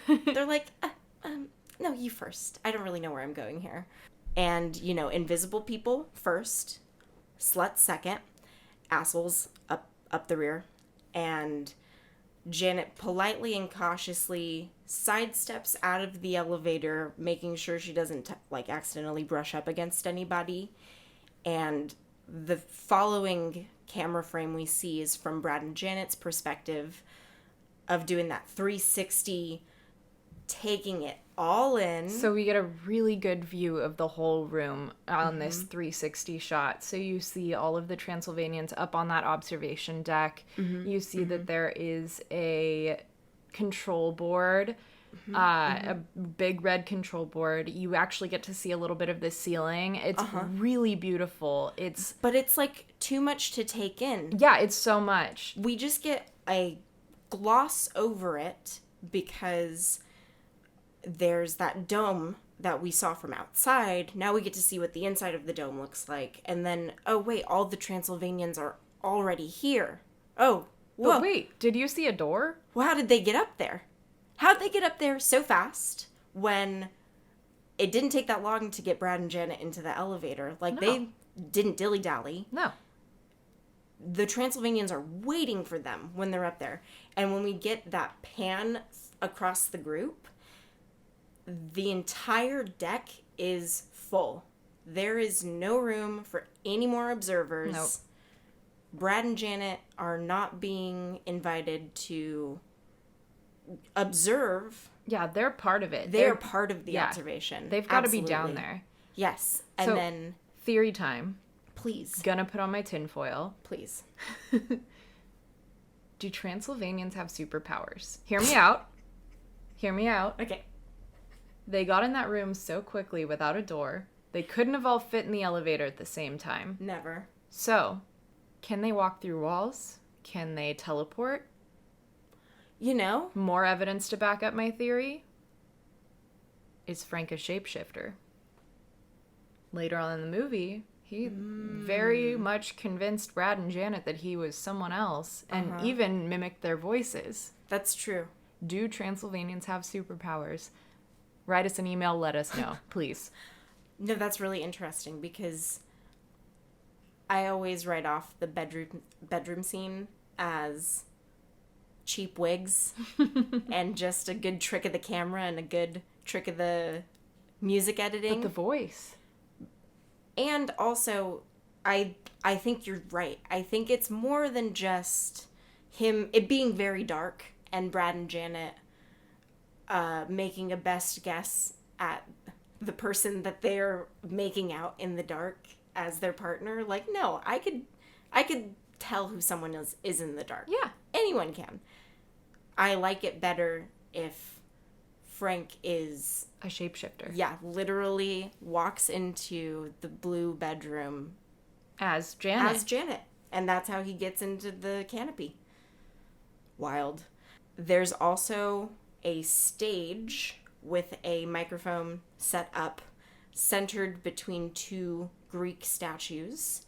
They're like, no, you first. I don't really know where I'm going here. And, invisible people first, sluts second, assholes up the rear. And Janet politely and cautiously sidesteps out of the elevator, making sure she doesn't, accidentally brush up against anybody. And the following camera frame we see is from Brad and Janet's perspective of doing that 360, taking it all in. So we get a really good view of the whole room on this 360 shot. So you see all of the Transylvanians up on that observation deck. You see that there is a control board, a big red control board. You actually get to see a little bit of the ceiling. It's really beautiful. But it's like too much to take in. Yeah, it's so much. We just get a gloss over it because there's that dome that we saw from outside. Now we get to see what the inside of the dome looks like. And then, oh wait, all the Transylvanians are already here. Oh, whoa. But wait, did you see a door? Well, how did they get up there? How'd they get up there so fast when it didn't take that long to get Brad and Janet into the elevator? They didn't dilly-dally. No. The Transylvanians are waiting for them when they're up there. And when we get that pan across the group, the entire deck is full. There is no room for any more observers. Nope. Brad and Janet are not being invited to observe. Yeah, they're part of it. They're part of the observation. They've got to be down there. Yes. And then... Theory time. Please. Gonna put on my tinfoil. Please. Do Transylvanians have superpowers? Hear me out. Hear me out. Okay. They got in that room so quickly without a door. They couldn't have all fit in the elevator at the same time. Never. So, can they walk through walls? Can they teleport? More evidence to back up my theory? Is Frank a shapeshifter? later on in the movie, he very much convinced Brad and Janet that he was someone else, and even mimicked their voices. That's true. Do Transylvanians have superpowers? Write us an email, let us know, please. No, that's really interesting because I always write off the bedroom scene as cheap wigs and just a good trick of the camera and a good trick of the music editing. But the voice. And also, I think you're right. I think it's more than just it being very dark and Brad and Janet making a best guess at the person that they're making out in the dark as their partner. Like, no, I could tell who someone is in the dark. Yeah. Anyone can. I like it better if Frank is a shapeshifter. Yeah, literally walks into the blue bedroom as Janet. And that's how he gets into the canopy. Wild. There's also a stage with a microphone set up centered between two Greek statues.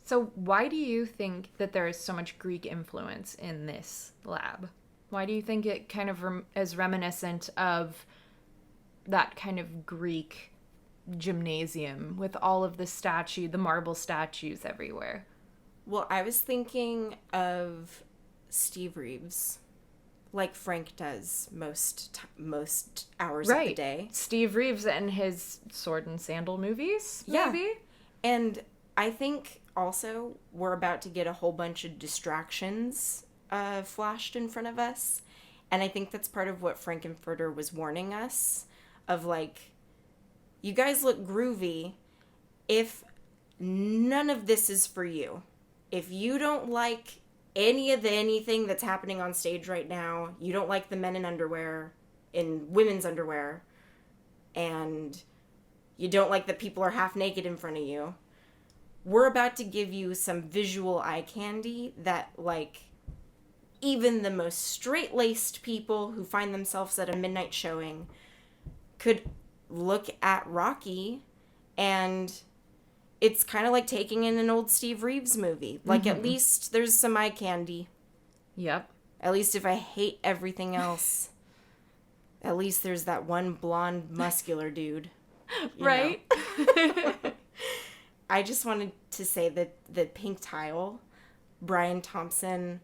So why do you think that there is so much Greek influence in this lab? Why do you think it kind of is reminiscent of that kind of Greek gymnasium with all of the marble statues everywhere? Well, I was thinking of Steve Reeves, like Frank does most hours of the day. Steve Reeves and his sword and sandal movies, maybe? Yeah. And I think also we're about to get a whole bunch of distractions flashed in front of us. And I think that's part of what Frankenfurter was warning us of, like, you guys look groovy. If none of this is for you, if you don't like anything that's happening on stage right now, you don't like the men in women's underwear, and you don't like that people are half naked in front of you, we're about to give you some visual eye candy that, like, even the most straight-laced people who find themselves at a midnight showing could look at Rocky, and it's kind of like taking in an old Steve Reeves movie. Like, at least there's some eye candy. Yep. At least if I hate everything else, at least there's that one blonde, muscular dude. Right? I just wanted to say that the pink tile, Brian Thompson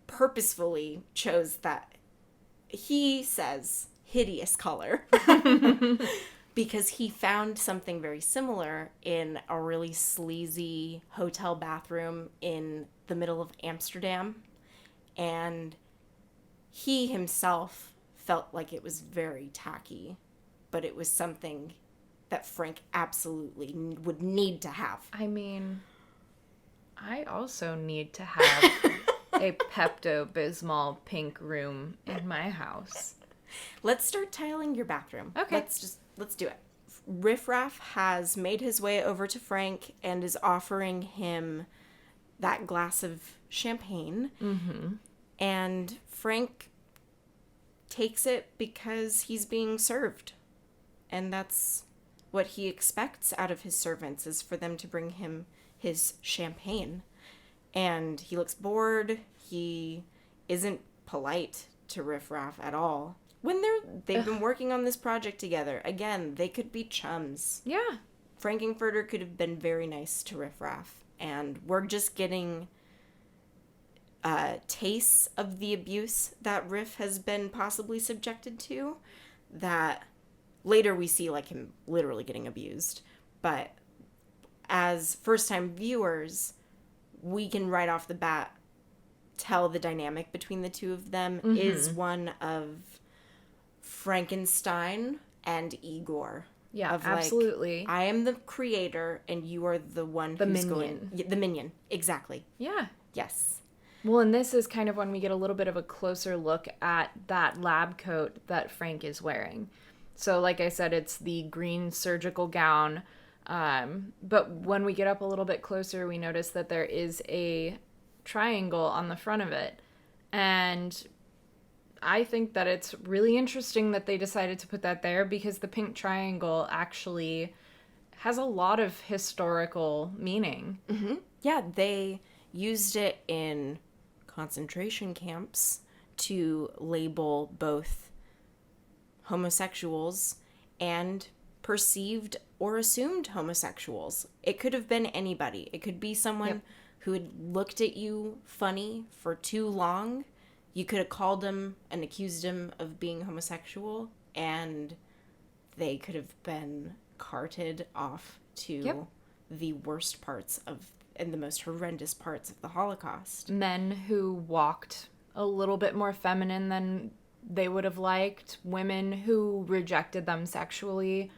purposefully chose that, he says, hideous color. Because he found something very similar in a really sleazy hotel bathroom in the middle of Amsterdam. And he himself felt like it was very tacky, but it was something that Frank absolutely would need to have. I mean, I also need to have a Pepto-Bismol pink room in my house. Let's start tiling your bathroom. Okay. Let's do it. Riff Raff has made his way over to Frank and is offering him that glass of champagne. Mm-hmm. And Frank takes it because he's being served. And that's what he expects out of his servants, is for them to bring him his champagne. And he looks bored. He isn't polite to Riff Raff at all. When they've been working on this project together, again, they could be chums. Yeah. Frankenfurter could have been very nice to Riff Raff. And we're just getting tastes of the abuse that Riff has been possibly subjected to, that later we see, like, him literally getting abused. But as first-time viewers, we can right off the bat tell the dynamic between the two of them is one of Frankenstein and Igor. Yeah, of, absolutely. Like, I am the creator, and you are the one the who's minion. The minion, exactly. Yeah. Yes. Well, and this is kind of when we get a little bit of a closer look at that lab coat that Frank is wearing. So, like I said, it's the green surgical gown. But when we get up a little bit closer, we notice that there is a triangle on the front of it. And I think that it's really interesting that they decided to put that there, because the pink triangle actually has a lot of historical meaning. Yeah, they used it in concentration camps to label both homosexuals and perceived or assumed homosexuals. It could have been anybody. It could be someone who had looked at you funny for too long. You could have called him and accused him of being homosexual, and they could have been carted off to the worst parts of and the most horrendous parts of the Holocaust. Men who walked a little bit more feminine than they would have liked, women who rejected them sexually,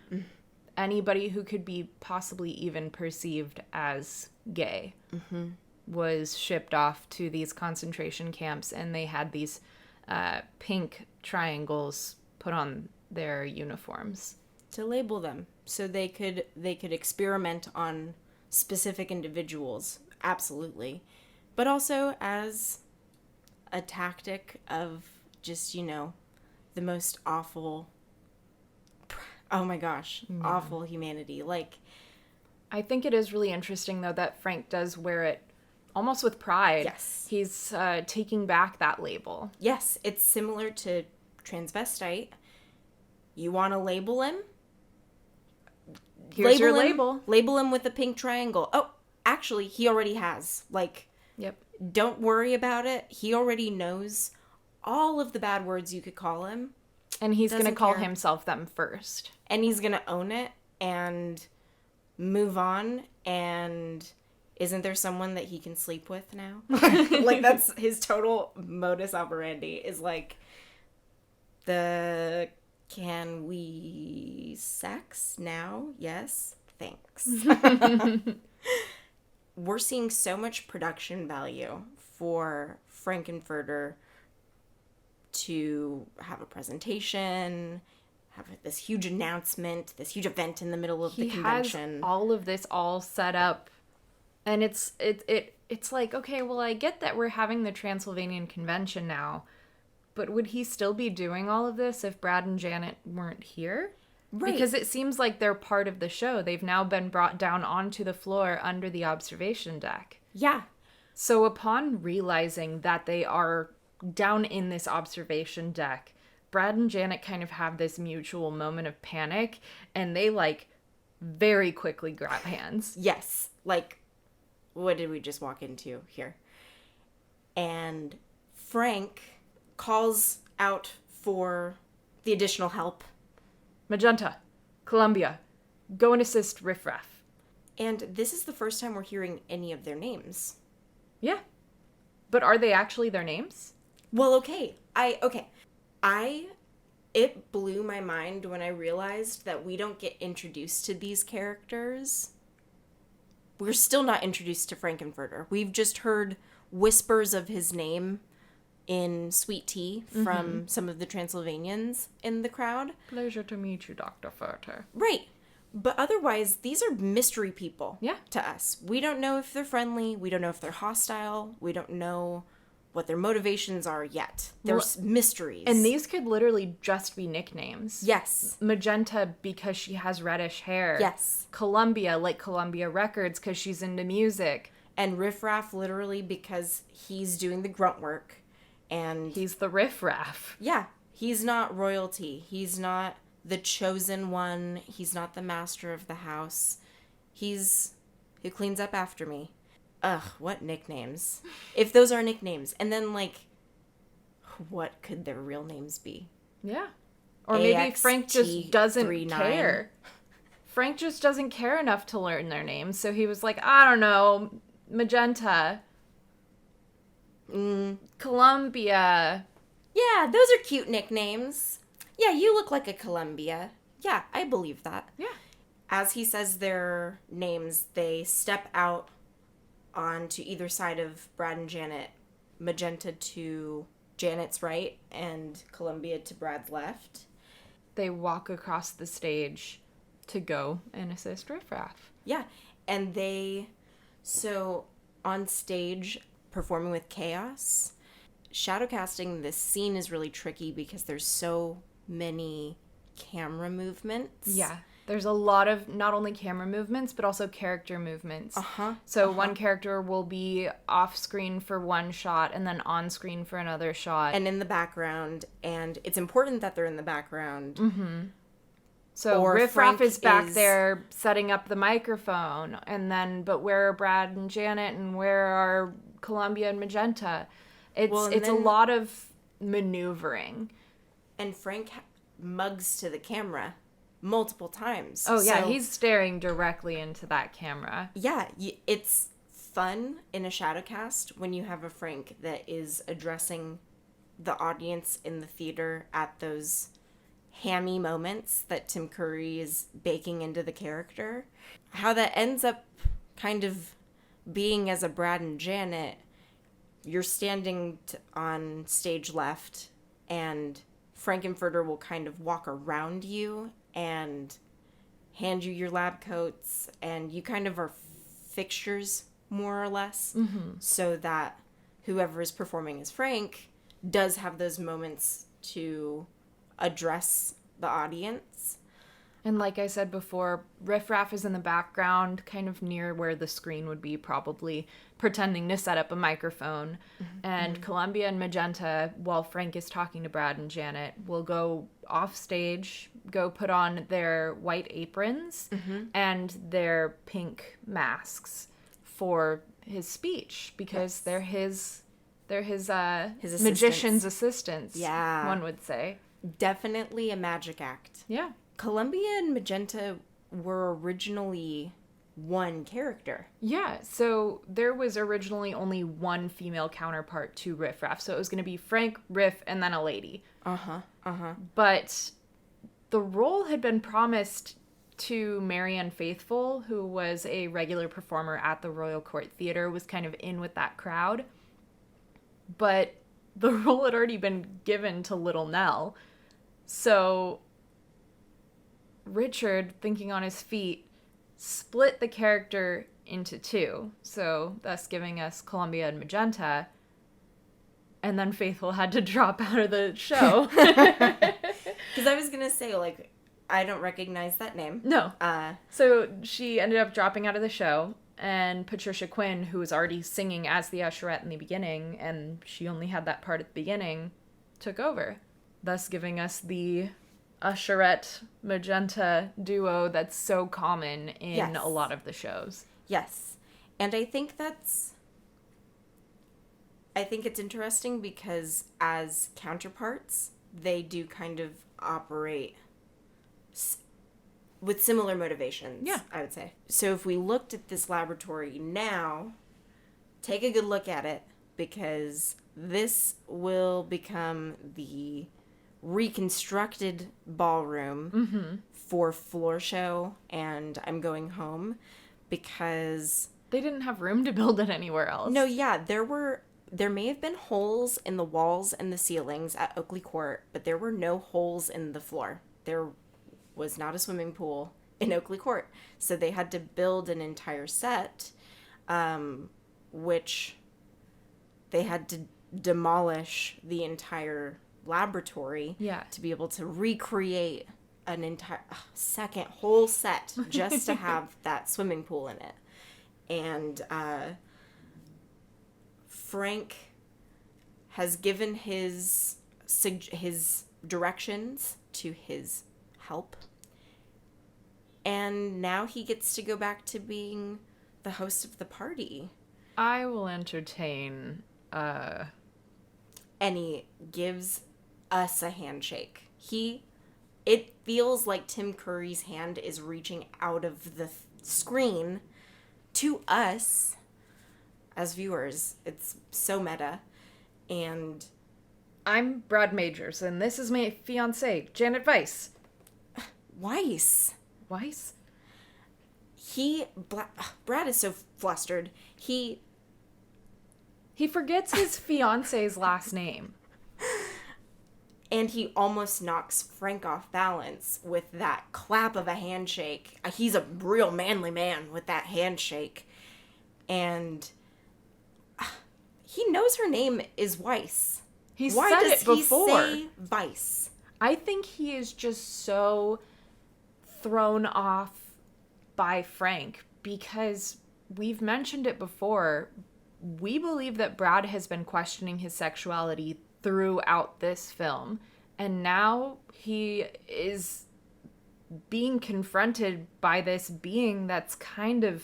anybody who could be possibly even perceived as gay was shipped off to these concentration camps, and they had these pink triangles put on their uniforms To label them so they could experiment on specific individuals, absolutely, but also as a tactic of just, the most awful, oh my gosh, awful humanity. Like, I think it is really interesting, though, that Frank does wear it almost with pride. Yes. He's taking back that label. yes, it's similar to transvestite. You want to label him? Here's your him, label. Label him with a pink triangle. Oh, actually, he already has. Like, Yep. don't worry about it. He already knows all of the bad words you could call him. And he's going to Doesn't call care. himself them first. And he's going to own it and move on. And isn't there someone that he can sleep with now? Like, that's his total modus operandi is like, can we sex now? Yes. Thanks. We're seeing so much production value for Frankenfurter to have a presentation, have this huge announcement, this huge event in the middle of the convention. Has all of this all set up, and it's like, okay, well, I get that we're having the Transylvanian Convention now, but would he still be doing all of this if Brad and Janet weren't here? Right. Because it seems like they're part of the show. They've now been brought down onto the floor under the observation deck. Yeah. So upon realizing that they are down in this observation deck, Brad and Janet kind of have this mutual moment of panic, and they, like, very quickly grab hands. Yes. Like, what did we just walk into here? And Frank calls out for the additional help. Magenta, Columbia, go and assist Riff Raff. And this is the first time we're hearing any of their names. Yeah. But are they actually their names? Well, okay. It blew my mind when I realized that we don't get introduced to these characters. We're still not introduced to Frankenfurter. We've just heard whispers of his name in Sweet Tea from some of the Transylvanians in the crowd. Pleasure to meet you, Dr. Furter. Right. But otherwise, these are mystery people Yeah. to us. We don't know if they're friendly. We don't know if they're hostile. We don't know what their motivations are yet. There's mysteries. And these could literally just be nicknames. Yes. Magenta because she has reddish hair. Yes. Columbia, like Columbia Records, because she's into music. And Riff Raff literally because he's doing the grunt work. And He's the Riff Raff. yeah, he's not royalty. He's not the chosen one. He's not the master of the house. He's who cleans up after me. Ugh, what nicknames. If those are nicknames. And then, like, what could their real names be? Yeah. Or maybe Frank just doesn't 39. care. Frank just doesn't care enough to learn their names. So he was like, I don't know, Magenta. Columbia. Yeah, those are cute nicknames. Yeah, you look like a Columbia. Yeah, I believe that. Yeah. As he says their names, they step out onto either side of Brad and Janet. Magenta to Janet's right and Columbia to Brad's left. They walk across the stage to go and assist Riff Raff. Yeah, and so on stage, performing with chaos, shadowcasting this scene is really tricky because there's so many camera movements. Yeah. There's a lot of not only camera movements, but also character movements. So one character will be off screen for one shot and then on screen for another shot. And in the background. And it's important that they're in the background. So Or Riff Frank Raff is back is- there setting up the microphone. And then, but where are Brad and Janet and where are Columbia and Magenta? It's Well, and it's a then- lot of maneuvering. And Frank mugs to the camera multiple times. Oh, yeah, So- he's staring directly into that camera. Yeah, it's fun in a shadow cast when you have a Frank that is addressing the audience in the theater at those hammy moments that Tim Curry is baking into the character. How that ends up kind of being as a Brad and Janet, you're standing on stage left, and Frankenfurter will kind of walk around you and hand you your lab coats, and you kind of are fixtures, more or less, so that whoever is performing as Frank does have those moments to address the audience. And like I said before, Riff Raff is in the background, kind of near where the screen would be, probably pretending to set up a microphone. And Columbia and Magenta, while Frank is talking to Brad and Janet, will go off stage, go put on their white aprons and their pink masks for his speech, because they're his assistants. magician's assistants, Yeah. one would say. Definitely a magic act. Yeah. Columbia and Magenta were originally one character. Yeah, so there was originally only one female counterpart to Riff Raff. So it was going to be Frank, Riff, and then a lady. But the role had been promised to Marianne Faithfull, who was a regular performer at the Royal Court Theatre, was kind of in with that crowd. But the role had already been given to Little Nell. So Richard, thinking on his feet, split the character into two, so thus giving us Columbia and Magenta, and then Faithful had to drop out of the show. Because I was going to say, like, I don't recognize that name. No. So she ended up dropping out of the show, and Patricia Quinn, who was already singing as the usherette in the beginning, and she only had that part at the beginning, took over, thus giving us the usherette Magenta duo that's so common in Yes. a lot of the shows. Yes. And I think it's interesting because as counterparts, they do kind of operate with similar motivations, Yeah. I would say. So if we looked at this laboratory now, take a good look at it, because this will become the reconstructed ballroom for Floor Show and I'm Going Home, because They didn't have room to build it anywhere else. no, yeah, there may have been holes in the walls and the ceilings at Oakley Court, but there were no holes in the floor. There was not a swimming pool in Oakley Court, so they had to build an entire set, which they had to demolish the entire laboratory Yeah. to be able to recreate an entire second whole set just to have that swimming pool in it. And Frank has given his directions to his help, and now he gets to go back to being the host of the party. I will entertain And he gives us a handshake. It feels like Tim Curry's hand is reaching out of the screen to us as viewers. It's so meta. And I'm Brad Majors, and this is my fiance, Janet Weiss. Weiss, Weiss? Brad is so flustered. He forgets his fiance's last name. And he almost knocks Frank off balance with that clap of a handshake. He's a real manly man with that handshake. And he knows her name is Weiss. He Why said does it before. he say Weiss? I think he is just so thrown off by Frank because we've mentioned it before. We believe that Brad has been questioning his sexuality throughout this film, and now he is being confronted by this being that's kind of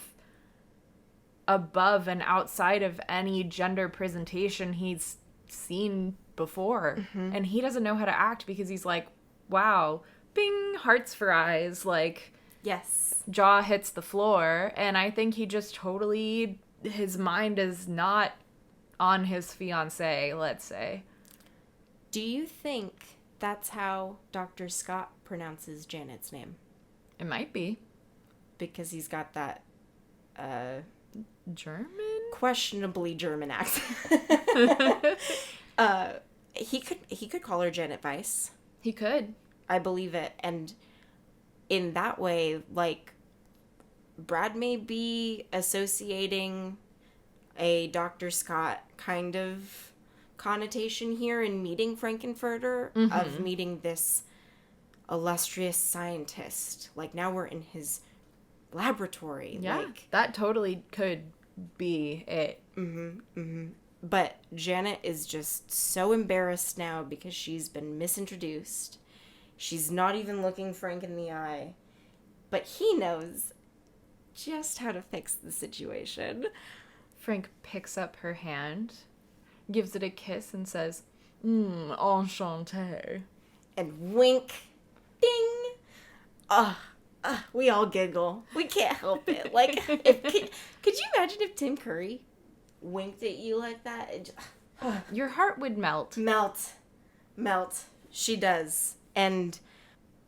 above and outside of any gender presentation he's seen before. And he doesn't know how to act because he's like, wow, bing, hearts for eyes, like, Yes. jaw hits the floor. And I think he just totally, his mind is not on his fiance, let's say. Do you think that's how Dr. Scott pronounces Janet's name? It might be. Because he's got that German? questionably German accent. He could call her Janet Weiss. He could. I believe it. And in that way, like, Brad may be associating a Dr. Scott kind of connotation here in meeting Frankenfurter, of meeting this illustrious scientist. Like, now we're in his laboratory. Yeah, Like, that totally could be it. but Janet is just so embarrassed now because she's been misintroduced. She's not even looking Frank in the eye. But he knows just how to fix the situation. Frank picks up her hand, gives it a kiss, and says, enchanté. And wink. Ding. We all giggle. We can't help it. Like, could you imagine if Tim Curry winked at you like that? It just, Your heart would melt. melt. She does. And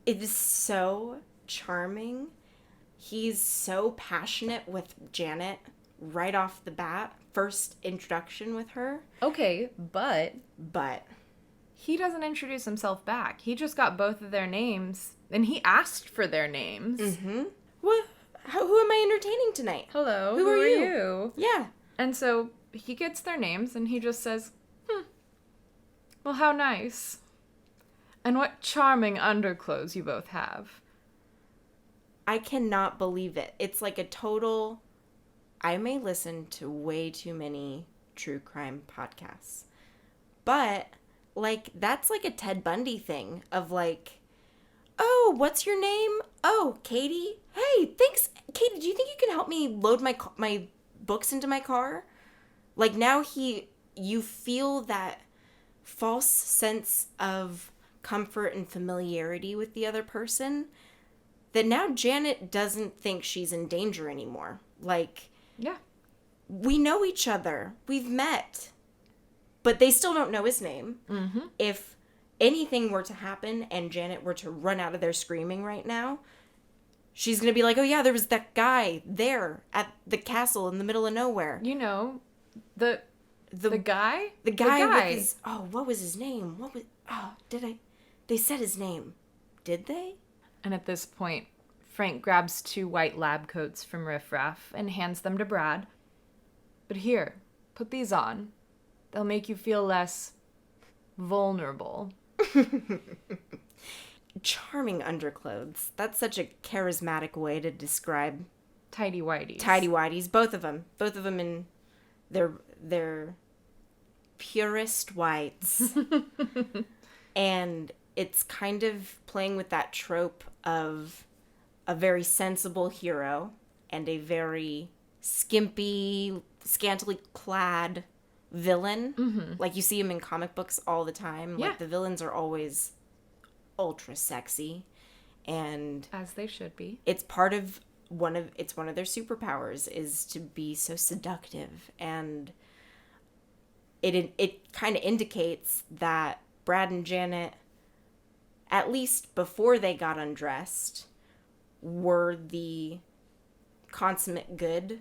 it is so charming. He's so passionate with Janet right off the bat. First introduction with her. Okay, but But he doesn't introduce himself back. He just got both of their names, and he asked for their names. who am I entertaining tonight? Hello, Who are you? you? Yeah. And so he gets their names, and he just says, well, how nice. And what charming underclothes you both have. I cannot believe it. It's like a total... I may listen to way too many true crime podcasts. But, like, that's like a Ted Bundy thing of like, oh, what's your name? Oh, Katie. Hey, thanks. Katie, do you think you can help me load my books into my car? Like, now you feel that false sense of comfort and familiarity with the other person that now Janet doesn't think she's in danger anymore. Like, Yeah. we know each other. We've met. But they still don't know his name. If anything were to happen and Janet were to run out of there screaming right now, she's going to be like, oh yeah, there was that guy there at the castle in the middle of nowhere. You know, the guy? The guy with his... Oh, what was his name? They said his name. Did they? And at this point, Frank grabs 2 white lab coats from Riff Raff and hands them to Brad. But here, put these on. They'll make you feel less vulnerable. Charming underclothes. That's such a charismatic way to describe Tidy whities. tidy whities. Both of them in their purest whites. And it's kind of playing with that trope of a very sensible hero and a very skimpy, scantily clad villain. Like, you see him in comic books all the time. Yeah. Like, the villains are always ultra sexy, and As they should be. it's one of their superpowers is to be so seductive, and it kind of indicates that Brad and Janet, at least before they got undressed, were the consummate good,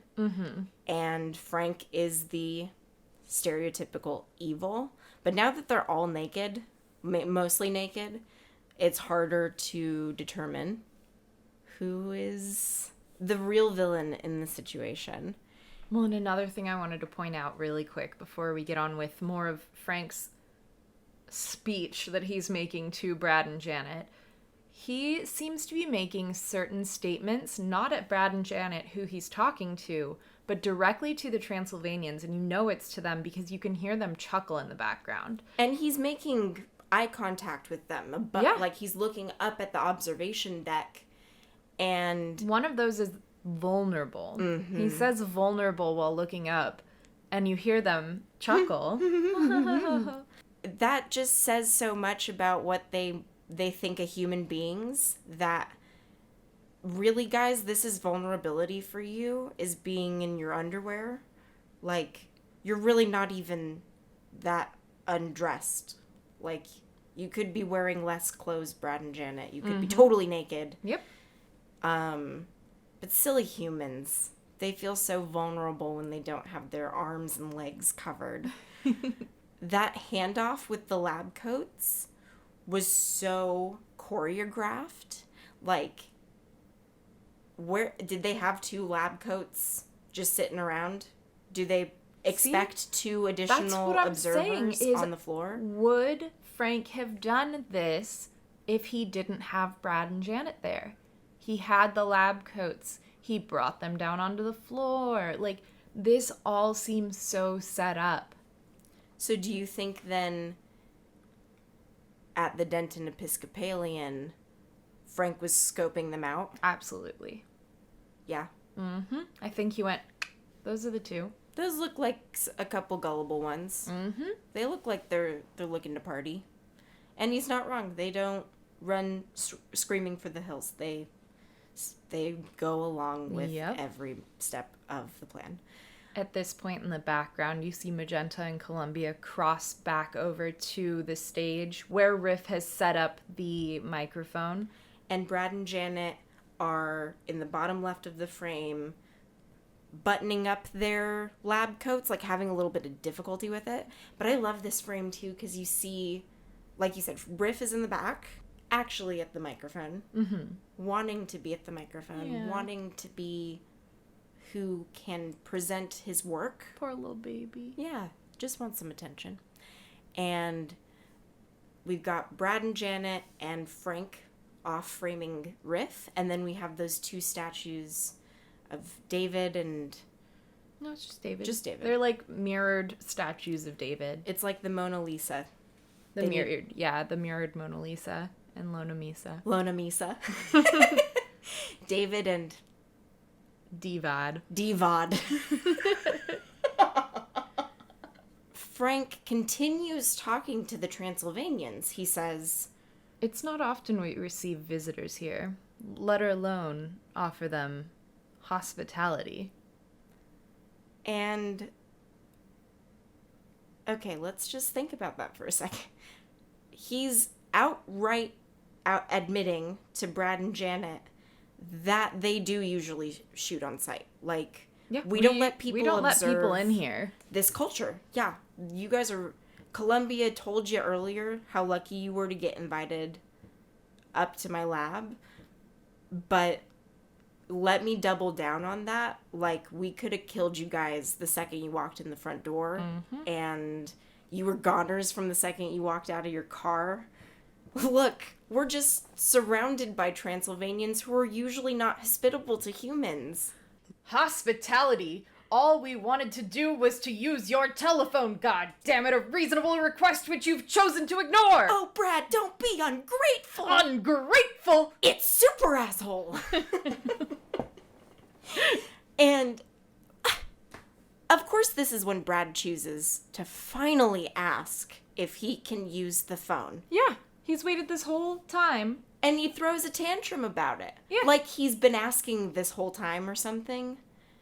and Frank is the stereotypical evil. But now that they're all naked, mostly naked, it's harder to determine who is the real villain in the situation. Well, and another thing I wanted to point out really quick before we get on with more of Frank's speech that he's making to Brad and Janet. He seems to be making certain statements, not at Brad and Janet, who he's talking to, but directly to the Transylvanians, and you know it's to them because you can hear them chuckle in the background. And he's making eye contact with them, but like he's looking up at the observation deck, and one of those is vulnerable. Mm-hmm. He says vulnerable while looking up, and you hear them chuckle. That just says so much about what they think of human beings, that really, guys, this is vulnerability for you, is being in your underwear. Like, you're really not even that undressed. Like, you could be wearing less clothes, Brad and Janet. You could be totally naked. Yep. But silly humans, they feel so vulnerable when they don't have their arms and legs covered. That handoff with the lab coats was so choreographed. Like, where did they have 2 lab coats just sitting around? Do they expect 2 additional observers on the floor? Would Frank have done this if he didn't have Brad and Janet there? He had the lab coats. He brought them down onto the floor. Like, this all seems so set up. So do you think then at the Denton Episcopalian, Frank was scoping them out? Absolutely. Yeah. Mm-hmm. I think he went, those are the 2. Those look like a couple gullible ones. Mm-hmm. They look like they're looking to party. And he's not wrong. They don't run screaming for the hills. They go along with every step of the plan. At this point in the background, you see Magenta and Columbia cross back over to the stage where Riff has set up the microphone. And Brad and Janet are in the bottom left of the frame, buttoning up their lab coats, like having a little bit of difficulty with it. But I love this frame too, because you see, like you said, Riff is in the back, actually at the microphone, wanting to be at the microphone, wanting to be who can present his work. Poor little baby. Yeah, just wants some attention. And we've got Brad and Janet and Frank off framing Riff, and then we have those 2 statues of David and... No, it's just David. Just David. They're like mirrored statues of David. It's like the Mona Lisa. The mirrored Mona Lisa and Lona Misa. Lona Misa. David and... Divad. Frank continues talking to the Transylvanians. He says, "It's not often we receive visitors here, let alone offer them hospitality." And, okay, let's just think about that for a second. He's outright admitting to Brad and Janet that they do usually shoot on site. Like, we don't let people in here. This culture. Yeah. You guys are... Columbia told you earlier how lucky you were to get invited up to my lab. But let me double down on that. Like, we could have killed you guys the second you walked in the front door. Mm-hmm. And you were goners from the second you walked out of your car. Look, we're just surrounded by Transylvanians who are usually not hospitable to humans. Hospitality? All we wanted to do was to use your telephone, god damn it, a reasonable request which you've chosen to ignore! Oh, Brad, don't be ungrateful! Ungrateful? It's super asshole! And, of course, this is when Brad chooses to finally ask if he can use the phone. Yeah. He's waited this whole time. And he throws a tantrum about it. Yeah. Like he's been asking this whole time or something.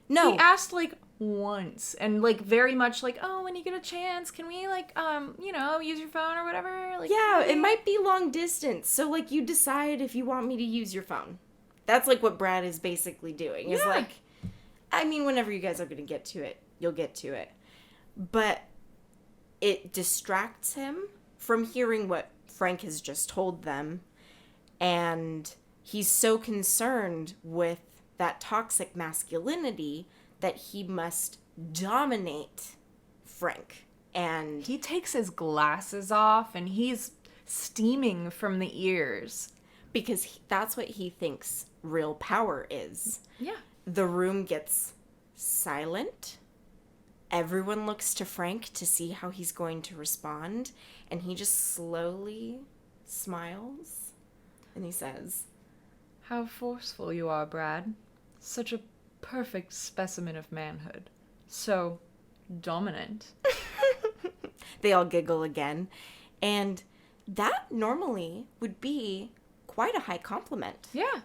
No. He asked, like, once. And, like, very much like, oh, when you get a chance, can we, like, use your phone or whatever? Like, yeah, it might be long distance. So, like, you decide if you want me to use your phone. That's, like, what Brad is basically doing. Is like, I mean, whenever you guys are going to get to it, you'll get to it. But it distracts him from hearing what Frank has just told them, and he's so concerned with that toxic masculinity that he must dominate Frank. And he takes his glasses off and he's steaming from the ears. because that's what he thinks real power is. Yeah. The room gets silent. Everyone looks to Frank to see how he's going to respond, and he just slowly smiles, and he says, "How forceful you are, Brad. Such a perfect specimen of manhood. So dominant." They all giggle again, and that normally would be quite a high compliment. Yeah.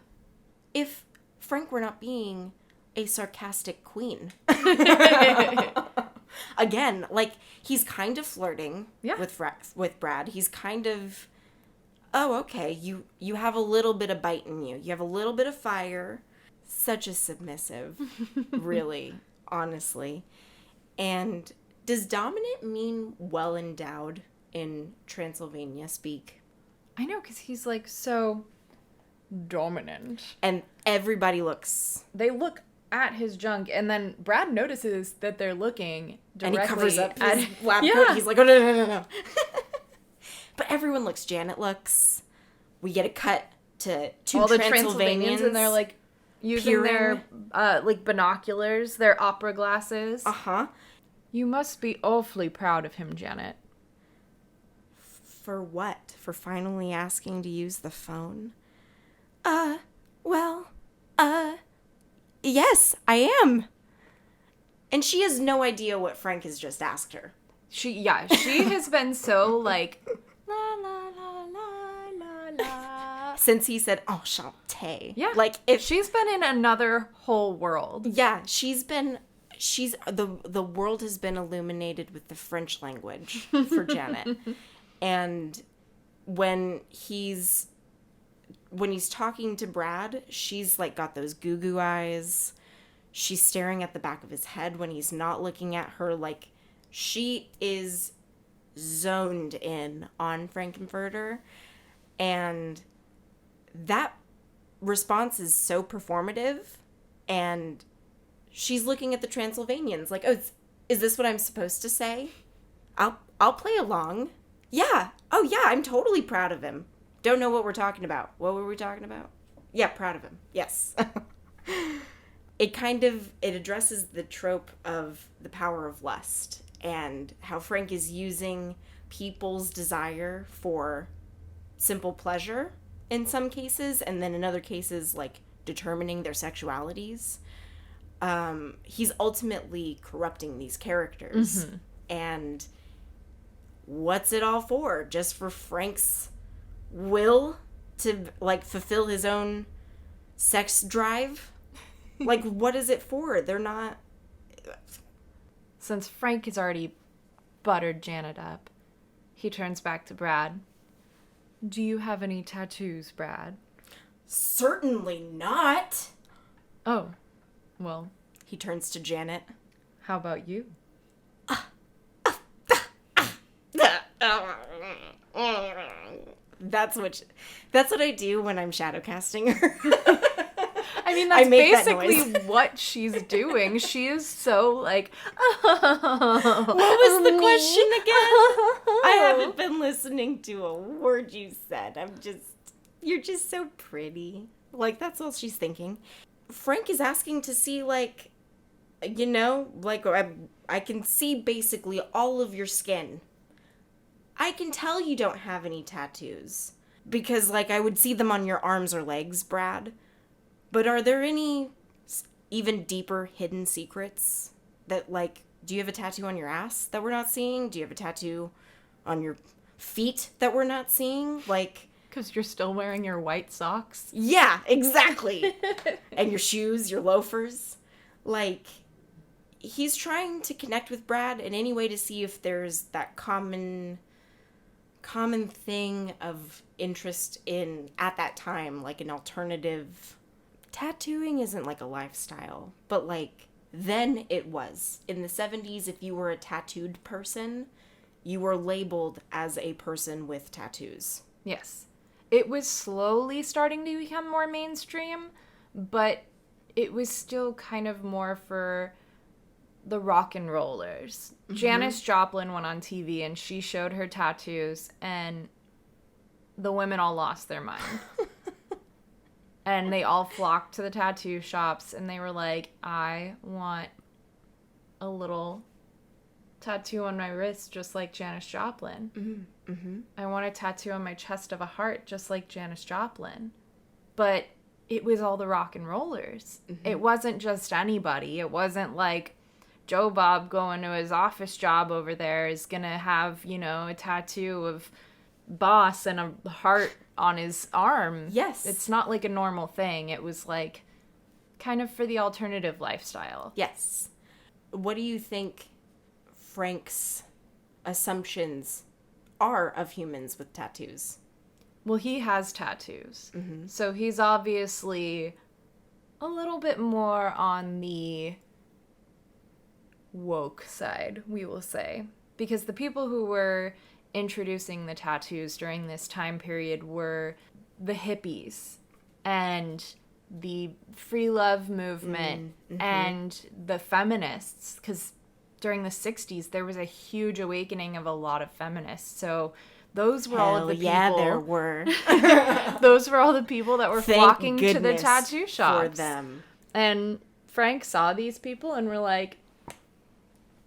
If Frank were not being a sarcastic queen. Again, like, he's kind of flirting with Brad. He's kind of, oh, okay, you have a little bit of bite in you. You have a little bit of fire. Such a submissive, really, honestly. And does dominant mean well-endowed in Transylvania speak? I know, because he's, like, so dominant. And everybody looks... They look at his junk, and then Brad notices that they're looking directly and he covers up at his lab coat. He's like, oh, no. But everyone looks. Janet looks. We get a cut to two all the Transylvanians, and they're, like, using their, like, binoculars, their opera glasses. Uh-huh. "You must be awfully proud of him, Janet." For what? For finally asking to use the phone? Yes, I am. And she has no idea what Frank has just asked her. She has been so, like, la, la, la, la, la, la. Since he said, enchanté. Yeah. Like, if... She's been in another whole world. Yeah, the world has been illuminated with the French language for Janet. And when he's talking to Brad, she's, like, got those goo-goo eyes. She's staring at the back of his head when he's not looking at her. Like, she is zoned in on Frankenfurter. And that response is so performative. And she's looking at the Transylvanians like, oh, is this what I'm supposed to say? I'll play along. Yeah. Oh, yeah, I'm totally proud of him. Don't know what we're talking about. What were we talking about? Yeah, proud of him. Yes. It addresses the trope of the power of lust and how Frank is using people's desire for simple pleasure in some cases, and then in other cases, like, determining their sexualities. He's ultimately corrupting these characters. Mm-hmm. And what's it all for? Just for Frank's will to, like, fulfill his own sex drive? Like, what is it for? They're not... Since Frank has already buttered Janet up, he turns back to Brad. "Do you have any tattoos, Brad?" "Certainly not." "Oh, well..." He turns to Janet. "How about you?" That's what I do when I'm shadow casting her. I mean, that's basically what she's doing. She is so, like, what was the question again? I haven't been listening to a word you said. You're just so pretty. Like, that's all she's thinking. Frank is asking to see, like, you know, like, I can see basically all of your skin. I can tell you don't have any tattoos. Because, like, I would see them on your arms or legs, Brad. But are there any even deeper hidden secrets that, like, do you have a tattoo on your ass that we're not seeing? Do you have a tattoo on your feet that we're not seeing? Like... Because you're still wearing your white socks? Yeah, exactly. And your shoes, your loafers. Like, he's trying to connect with Brad in any way to see if there's that common thing of interest in, at that time, like, an alternative... Tattooing isn't, like, a lifestyle, but, like, then it was. In the 70s, if you were a tattooed person, you were labeled as a person with tattoos. Yes. It was slowly starting to become more mainstream, but it was still kind of more for the rock and rollers. Mm-hmm. Janis Joplin went on TV and she showed her tattoos, and the women all lost their mind. And they all flocked to the tattoo shops, and they were like, I want a little tattoo on my wrist just like Janis Joplin. Mm-hmm. Mm-hmm. I want a tattoo on my chest of a heart just like Janis Joplin. But it was all the rock and rollers. Mm-hmm. It wasn't just anybody. It wasn't like Joe Bob going to his office job over there is going to have, you know, a tattoo of Boss and a heart on his arm. Yes. It's not like a normal thing. It was like kind of for the alternative lifestyle. Yes. What do you think Frank's assumptions are of humans with tattoos? Well, he has tattoos. Mm-hmm. So he's obviously a little bit more on the woke side, we will say. Because the people who were introducing the tattoos during this time period were the hippies and the free love movement and the feminists, because during the 60s there was a huge awakening of a lot of feminists. So those were all of the people. Yeah, there were. Those were all the people that were flocking to the tattoo shops for them. And Frank saw these people and were like,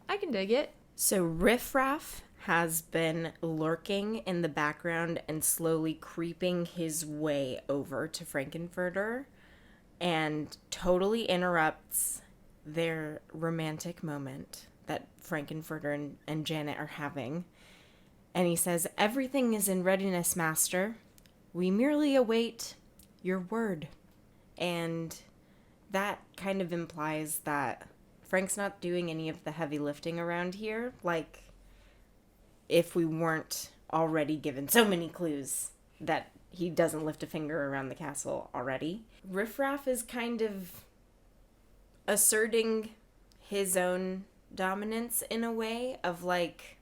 I can dig it. So Riff Raff has been lurking in the background and slowly creeping his way over to Frankenfurter and totally interrupts their romantic moment that Frankenfurter and Janet are having. And he says, everything is in readiness, master. We merely await your word. And that kind of implies that Frank's not doing any of the heavy lifting around here. Like, if we weren't already given so many clues that he doesn't lift a finger around the castle already. Riff Raff is kind of asserting his own dominance in a way of like,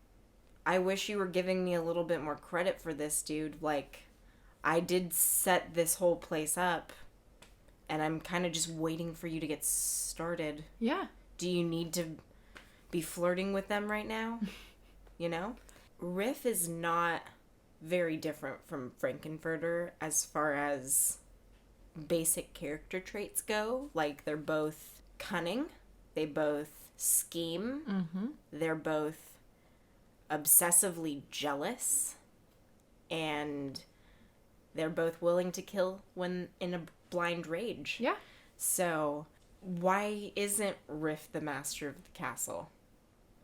I wish you were giving me a little bit more credit for this, dude. Like, I did set this whole place up, and I'm kind of just waiting for you to get started. Yeah. Do you need to be flirting with them right now? You know? Riff is not very different from Frankenfurter as far as basic character traits go. Like, they're both cunning. They both scheme. Mm-hmm. They're both obsessively jealous. And they're both willing to kill when in a blind rage. Yeah. So, why isn't Riff the master of the castle?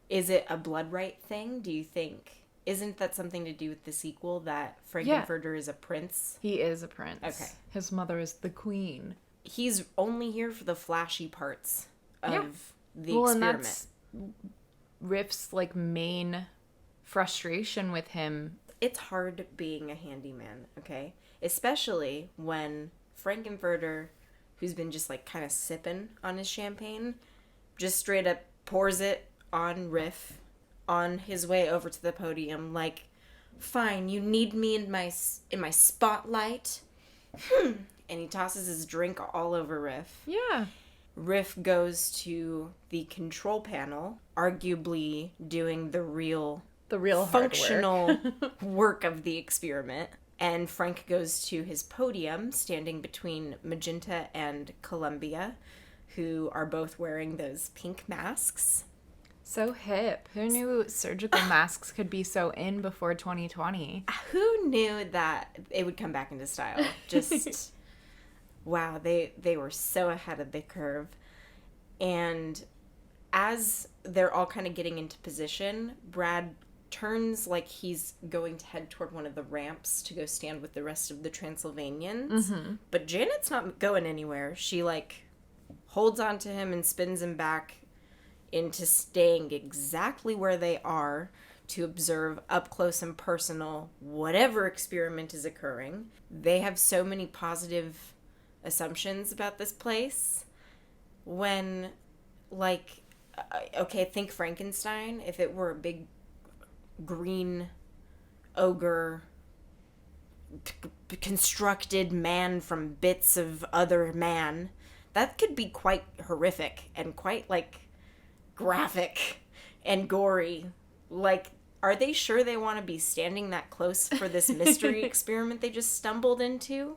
Is it a blood right thing, do you think? Isn't that something to do with the sequel, that Frankenfurter is a prince? He is a prince. Okay. His mother is the queen. He's only here for the flashy parts of the experiment. And that's Riff's, like, main frustration with him. It's hard being a handyman, okay? Especially when Frankenfurter, who's been just, like, kind of sipping on his champagne, just straight up pours it on Riff on his way over to the podium, like, fine, you need me in my spotlight. And he tosses his drink all over Riff. Yeah. Riff goes to the control panel, arguably doing the real functional work of the experiment. And Frank goes to his podium, standing between Magenta and Columbia, who are both wearing those pink masks. So hip. Who knew surgical masks could be so in before 2020? Who knew that it would come back into style? Just, wow, they were so ahead of the curve. And as they're all kind of getting into position, Brad turns like he's going to head toward one of the ramps to go stand with the rest of the Transylvanians. Mm-hmm. But Janet's not going anywhere. She, like, holds on to him and spins him back into staying exactly where they are to observe up close and personal whatever experiment is occurring. They have so many positive assumptions about this place when, like, okay, think Frankenstein. If it were a big green ogre constructed man from bits of other man, that could be quite horrific and quite, like, graphic and gory. Like, are they sure they want to be standing that close for this mystery experiment they just stumbled into?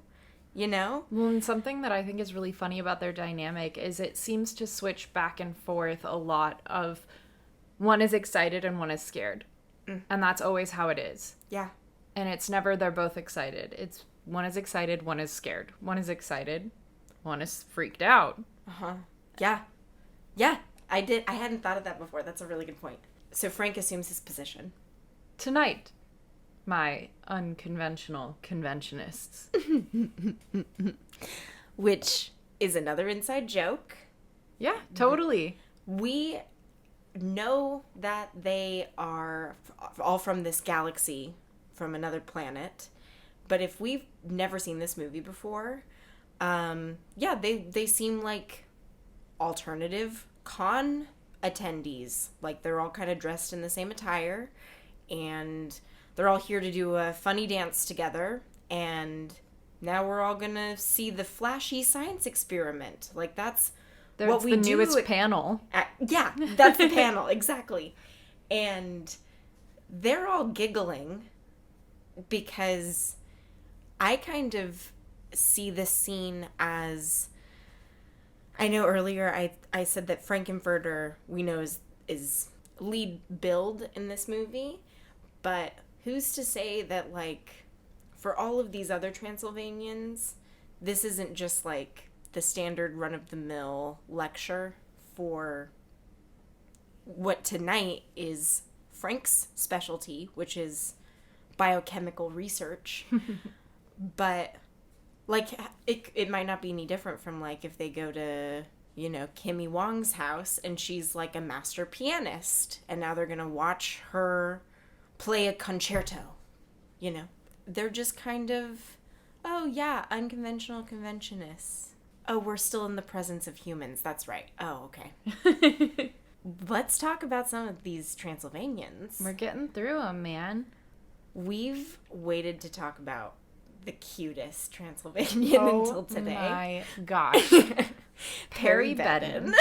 you know? Well, and something that I think is really funny about their dynamic is it seems to switch back and forth a lot of one is excited and one is scared. And that's always how it is. Yeah. And it's never they're both excited. It's one is excited, one is scared. One is excited, one is freaked out. Uh-huh. Yeah. Yeah. I hadn't thought of that before. That's a really good point. So Frank assumes his position. Tonight, my unconventional conventionists. Which is another inside joke. Yeah, totally. We know that they are all from this galaxy, from another planet. But if we've never seen this movie before, they seem like alternative con attendees. Like, they're all kind of dressed in the same attire, and they're all here to do a funny dance together, and now we're all gonna see the flashy science experiment. Like, that's what we the do newest panel. Yeah, that's the panel, exactly. And they're all giggling because I kind of see this scene as, I know earlier I said that Frankenfurter, we know, is lead build in this movie, but who's to say that, like, for all of these other Transylvanians, this isn't just like the standard run-of-the-mill lecture for what tonight is Frank's specialty, which is biochemical research. But, like, it might not be any different from, like, if they go to, you know, Kimmy Wong's house and she's, like, a master pianist, and now they're gonna watch her play a concerto, you know? They're just kind of, oh, yeah, unconventional conventionists. Oh, we're still in the presence of humans. That's right. Oh, okay. Let's talk about some of these Transylvanians. We're getting through them, man. We've waited to talk about the cutest Transylvanian until today. Oh my gosh. Perry Bedden.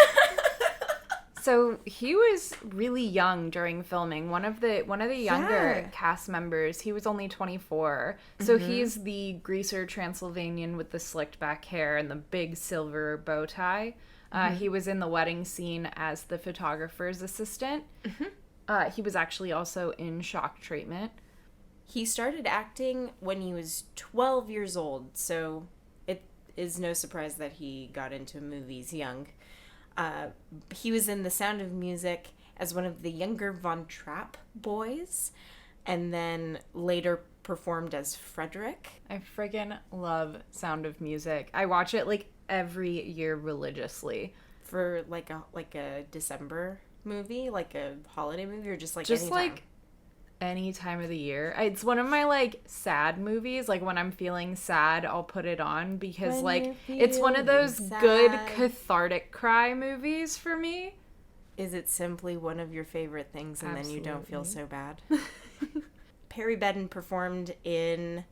So he was really young during filming. One of the younger cast members, he was only 24. So he's the greaser Transylvanian with the slicked back hair and the big silver bow tie. He was in the wedding scene as the photographer's assistant. He was actually also in Shock Treatment. He started acting when he was 12 years old, so it is no surprise that he got into movies young. He was in The Sound of Music as one of the younger Von Trapp boys, and then later performed as Frederick. I friggin' love Sound of Music. I watch it like every year religiously. For like a December movie, like a holiday movie, or just anytime? Like any time of the year. It's one of my like sad movies. Like when I'm feeling sad, I'll put it on because when like it's one of those sad. Good cathartic cry movies for me. Is it simply one of your favorite things and Absolutely. then you don't feel so bad? Perry Bedden performed in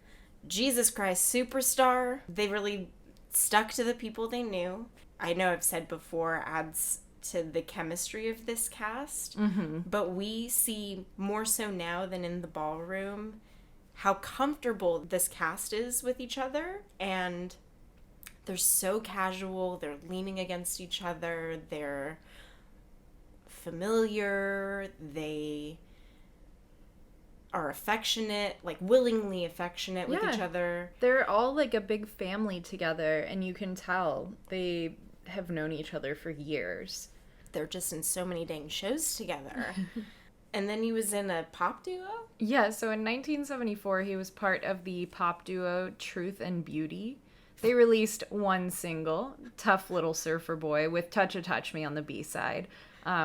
Jesus Christ Superstar. They really stuck to the people they knew. I know I've said before, adds to the chemistry of this cast, but we see more so now than in the ballroom how comfortable this cast is with each other, and they're so casual, they're leaning against each other, they're familiar, they are affectionate, like willingly affectionate with each other. They're all like a big family together, and you can tell they have known each other for years. They're just in so many dang shows together. And then he was in a pop duo? Yeah, so in 1974, he was part of the pop duo Truth and Beauty. They released one single, Tough Little Surfer Boy, with Touch Me on the B-side,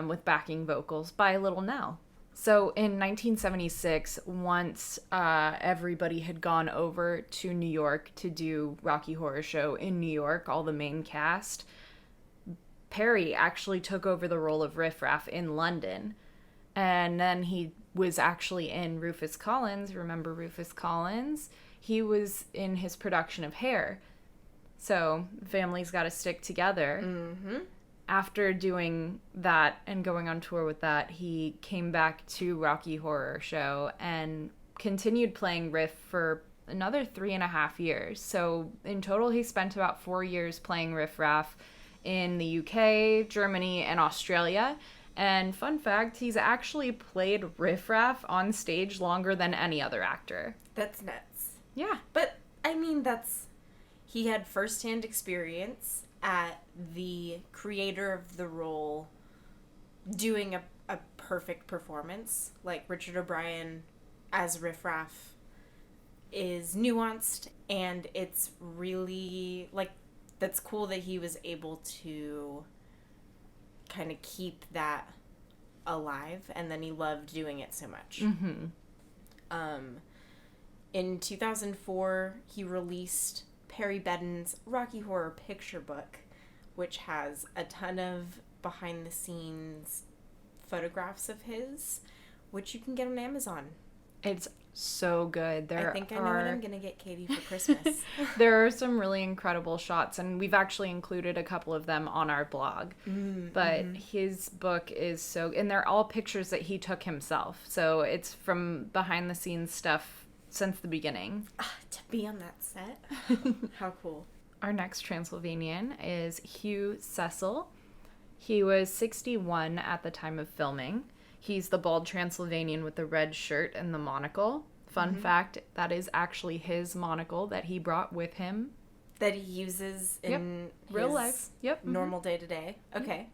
with backing vocals by Little Nell. So in 1976, once everybody had gone over to New York to do Rocky Horror Show in New York, all the main cast, Perry actually took over the role of Riff Raff in London. And then he was actually in Rufus Collins. Remember Rufus Collins? He was in his production of Hair. So, families got to stick together. After doing that and going on tour with that, he came back to Rocky Horror Show and continued playing Riff for another 3.5 years. So in total, he spent about 4 years playing Riff Raff in the UK, Germany, and Australia. And fun fact, he's actually played Riff Raff on stage longer than any other actor. That's nuts. Yeah. But, I mean, he had firsthand experience at the creator of the role doing a perfect performance. Like, Richard O'Brien as Riff Raff is nuanced, and it's really, like, that's cool that he was able to kind of keep that alive, and then he loved doing it so much. In 2004, he released Perry Bedden's Rocky Horror Picture Book, which has a ton of behind-the-scenes photographs of his, which you can get on Amazon. It's so good. I think I know what I'm going to get Katie for Christmas. There are some really incredible shots, and we've actually included a couple of them on our blog. But his book is so... And they're all pictures that he took himself. So it's from behind-the-scenes stuff since the beginning. To be on that set? How cool. Our next Transylvanian is Hugh Cecil. He was 61 at the time of filming. He's the bald Transylvanian with the red shirt and the monocle. Fun fact, that is actually his monocle that he brought with him. That he uses in real his life. Yep. Normal day-to-day. Okay.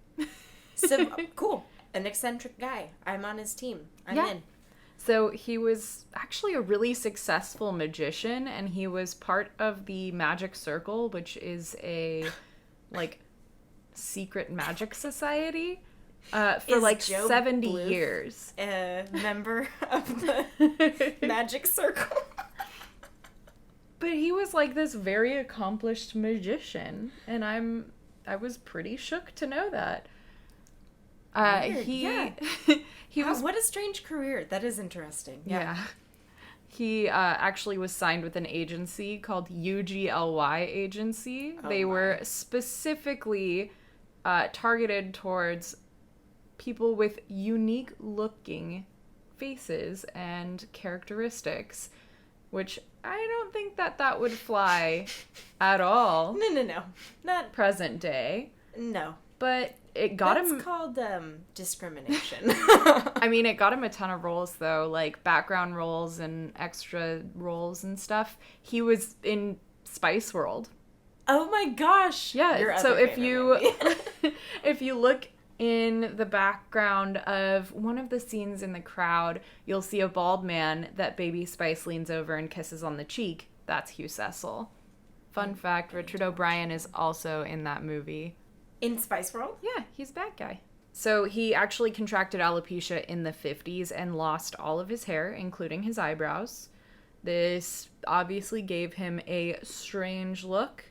So, cool. An eccentric guy. I'm on his team. I'm in. So he was actually a really successful magician, and he was part of the Magic Circle, which is a, like, secret magic society. For Is like Joe 70 Bluth years. A member of the Magic Circle. But he was like this very accomplished magician, and I was pretty shook to know that. Weird, He was... What a strange career. That is interesting. Yeah. He actually was signed with an agency called UGLY Agency. They were specifically targeted towards people with unique looking faces and characteristics, which I don't think that would fly at all. No. Not present day. No. But it got him... That's called discrimination. I mean, it got him a ton of roles, though, like background roles and extra roles and stuff. He was in Spice World. Oh my gosh. Yeah, so if you look in the background of one of the scenes in the crowd, you'll see a bald man that Baby Spice leans over and kisses on the cheek. That's Hugh Cecil. Fun fact, Richard O'Brien is also in that movie. In Spice World? Yeah, he's a bad guy. So he actually contracted alopecia in the 50s and lost all of his hair, including his eyebrows. This obviously gave him a strange look,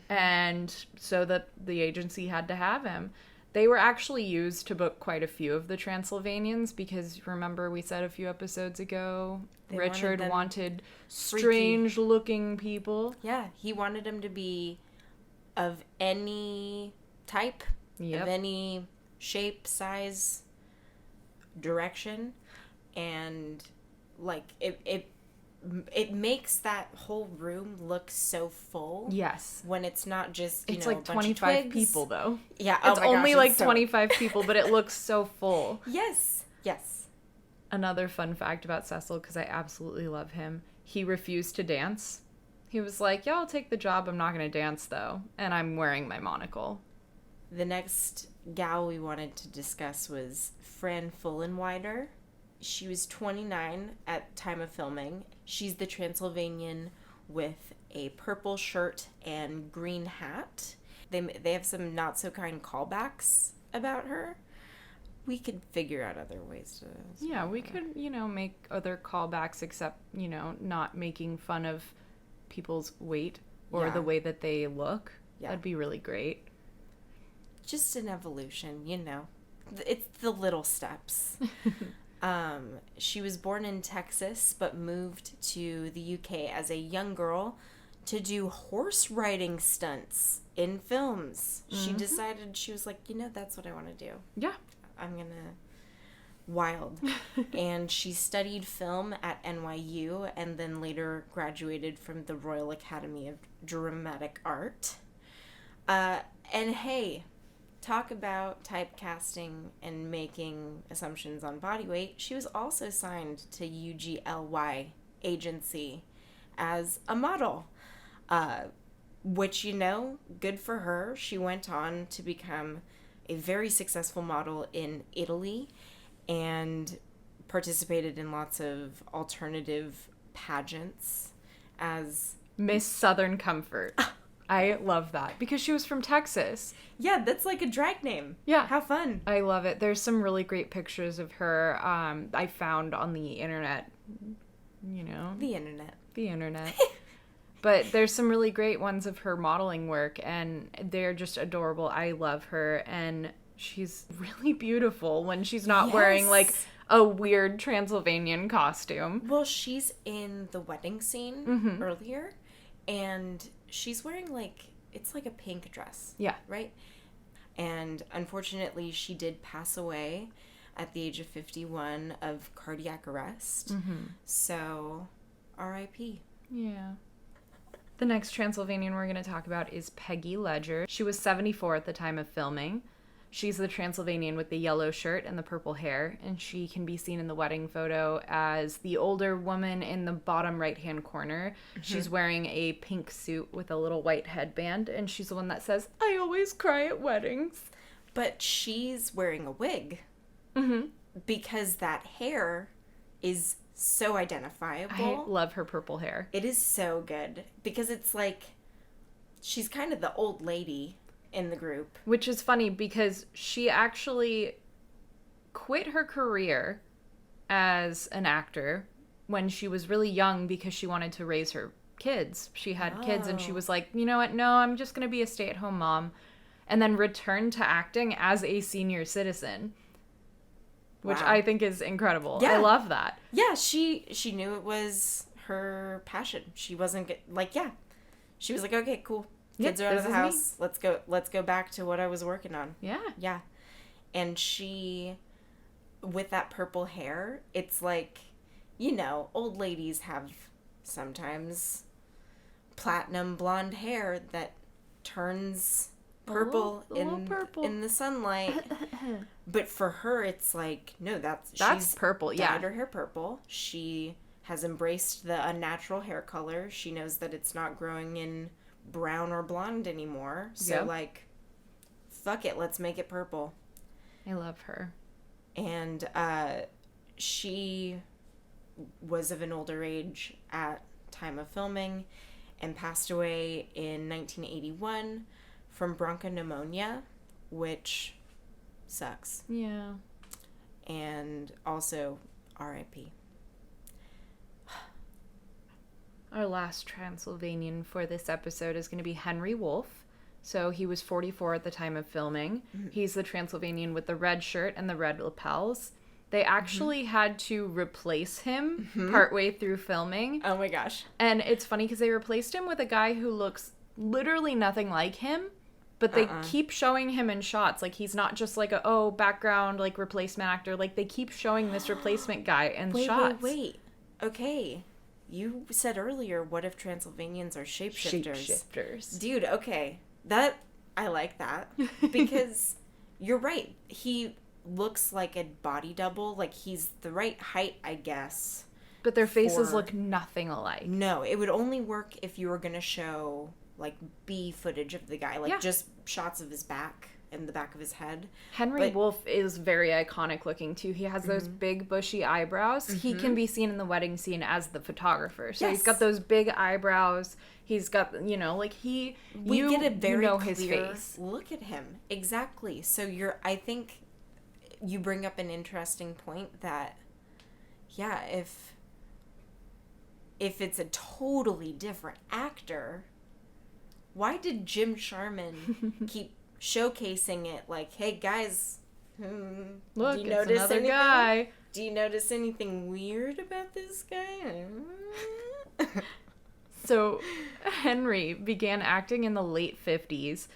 and so that the agency had to have him. They were actually used to book quite a few of the Transylvanians because, remember we said a few episodes ago, Richard wanted strange-looking people. Yeah, he wanted them to be of any type, of any shape, size, direction, and, like, it makes that whole room look so full. Yes. When it's not just, it's like a 25 people, though. Yeah. It's only like 25 people, but it looks so full. Yes. Another fun fact about Cecil, because I absolutely love him, he refused to dance. He was like, yeah, I'll take the job. I'm not going to dance, though. And I'm wearing my monocle. The next gal we wanted to discuss was Fran Fullenwider. She was 29 at time of filming. She's the Transylvanian with a purple shirt and green hat. They have some not so kind callbacks about her. We could figure out other ways to... Yeah, we could, make other callbacks except, not making fun of people's weight or the way that they look. Yeah. That'd be really great. Just an evolution, It's the little steps. She was born in Texas, but moved to the UK as a young girl to do horse riding stunts in films. She decided, she was like, that's what I want to do. Yeah. I'm going to Wild. And she studied film at NYU and then later graduated from the Royal Academy of Dramatic Art. And hey, talk about typecasting and making assumptions on body weight. She was also signed to UGLY agency as a model, which, good for her. She went on to become a very successful model in Italy and participated in lots of alternative pageants as Miss Southern Comfort. I love that because she was from Texas. Yeah, that's like a drag name. Yeah. How fun. I love it. There's some really great pictures of her I found on the internet. The internet. But there's some really great ones of her modeling work, and they're just adorable. I love her, and she's really beautiful when she's not wearing, like, a weird Transylvanian costume. Well, she's in the wedding scene earlier, and she's wearing, it's like a pink dress. Yeah. Right? And unfortunately, she did pass away at the age of 51 of cardiac arrest. So, R.I.P. Yeah. The next Transylvanian we're going to talk about is Peggy Ledger. She was 74 at the time of filming. She's the Transylvanian with the yellow shirt and the purple hair, and she can be seen in the wedding photo as the older woman in the bottom right-hand corner. She's wearing a pink suit with a little white headband, and she's the one that says, "I always cry at weddings." But she's wearing a wig. Because that hair is so identifiable. I love her purple hair. It is so good because it's like she's kind of the old lady in the group. Which is funny because she actually quit her career as an actor when she was really young because she wanted to raise her kids. She had kids and she was like, you know what? No, I'm just going to be a stay-at-home mom. And then returned to acting as a senior citizen. Which I think is incredible. Yeah. I love that. Yeah, she knew it was her passion. She wasn't she was like, okay, cool. Kids are out of the house. Me. Let's go back to what I was working on. Yeah. Yeah. And she, with that purple hair, it's like, old ladies have sometimes platinum blonde hair that turns purple in the sunlight. But for her, it's like, no, that's she's purple. Dyed her hair purple. She has embraced the unnatural hair color. She knows that it's not growing in brown or blonde anymore. So fuck it, let's make it purple. I love her. And she was of an older age at time of filming and passed away in 1981 from bronchopneumonia, which sucks. Yeah. And also R.I.P. Our last Transylvanian for this episode is going to be Henry Wolfe. So he was 44 at the time of filming. He's the Transylvanian with the red shirt and the red lapels. They actually had to replace him partway through filming. Oh my gosh. And it's funny because they replaced him with a guy who looks literally nothing like him. But they keep showing him in shots. Like, he's not just like a, background, like, replacement actor. Like, they keep showing this replacement guy in shots. Wait. Okay. You said earlier, what if Transylvanians are shapeshifters? Shapeshifters. Dude, okay. I like that. Because you're right. He looks like a body double. Like, he's the right height, I guess. But their faces look nothing alike. No, it would only work if you were going to show like B footage of the guy, just shots of his back and the back of his head. Henry Wolfe is very iconic looking too. He has those big bushy eyebrows. He can be seen in the wedding scene as the photographer. So he's got those big eyebrows. He's got, we get a very clear his face. Look at him. Exactly. So I think you bring up an interesting point that, if it's a totally different actor, why did Jim Sharman keep showcasing it like, hey guys, look, do you notice another anything? Guy. Do you notice anything weird about this guy? So Henry began acting in the late 50s,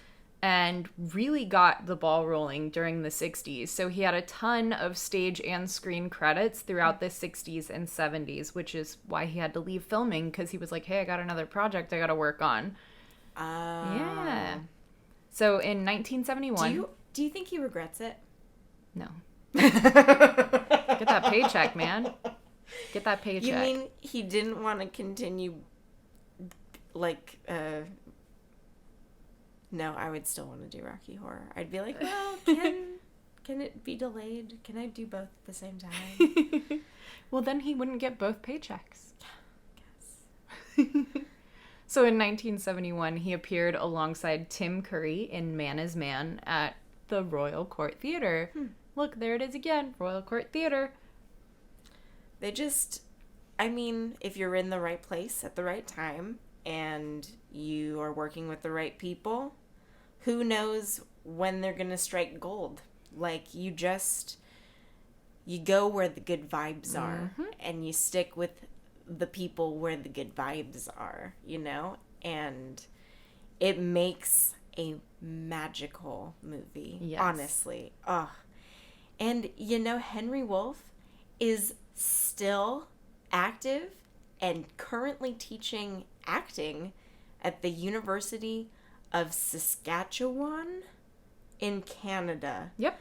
and really got the ball rolling during the 60s. So he had a ton of stage and screen credits throughout the 60s and 70s, which is why he had to leave filming, because he was like, hey, I got another project I got to work on. Yeah. So in 1971... Do you think he regrets it? No. Get that paycheck, man. Get that paycheck. You mean he didn't want to continue, like, No, I would still want to do Rocky Horror. I'd be like, well, can it be delayed? Can I do both at the same time? Well, then he wouldn't get both paychecks. Yes. So in 1971, he appeared alongside Tim Curry in Man is Man at the Royal Court Theatre. Look, there it is again, Royal Court Theatre. They just, I mean, if you're in the right place at the right time and you are working with the right people, who knows when they're going to strike gold? Like, you go where the good vibes are, and you stick with the people where the good vibes are, you know? And it makes a magical movie, yes. Honestly. Oh. And, you know, Henry Wolf is still active and currently teaching acting at the University of Saskatchewan in Canada. Yep.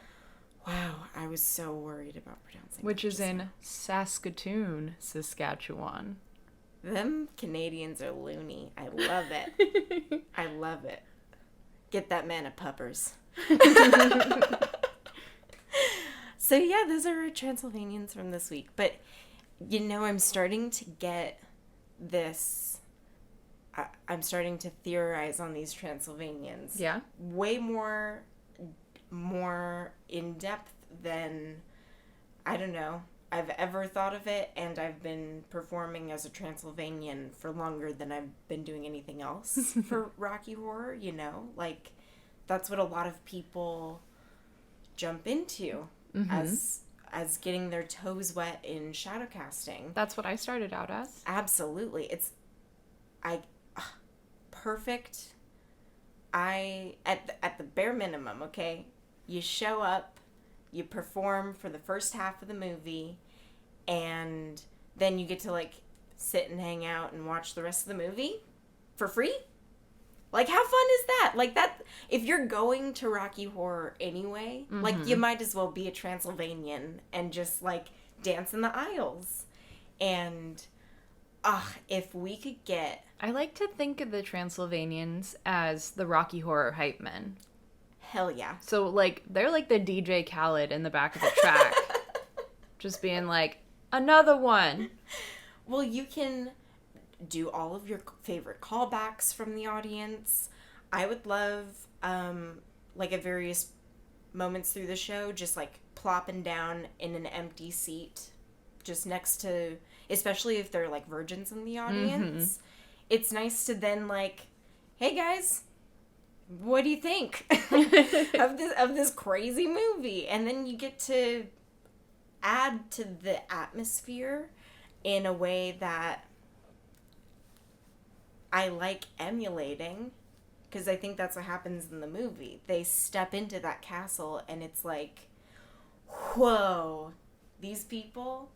Wow, I was so worried about pronouncing Which is in Saskatoon, Saskatchewan. Them Canadians are loony. I love it. I love it. Get that man a puppers. So yeah, those are our Transylvanians from this week. But, you know, I'm starting to get this... I'm starting to theorize on these Transylvanians. Yeah? Way more in depth than, I don't know, I've ever thought of it, and I've been performing as a Transylvanian for longer than I've been doing anything else for Rocky Horror, you know? Like, that's what a lot of people jump into as getting their toes wet in shadow casting. That's what I started out as. Absolutely. It's perfect. At the bare minimum, okay? You show up, you perform for the first half of the movie, and then you get to, like, sit and hang out and watch the rest of the movie for free? Like, how fun is that? Like, that, if you're going to Rocky Horror anyway, like, you might as well be a Transylvanian and just, like, dance in the aisles. And, if we could get... I like to think of the Transylvanians as the Rocky Horror hype men. Hell yeah. So, like, they're like the DJ Khaled in the back of the track. Just being like, another one. Well, you can do all of your favorite callbacks from the audience. I would love, like, at various moments through the show, just, like, plopping down in an empty seat just next to, especially if they're, like, virgins in the audience. It's nice to then, like, hey, guys, what do you think of this crazy movie? And then you get to add to the atmosphere in a way that I like emulating, because I think that's what happens in the movie. They step into that castle and it's like, whoa, these people,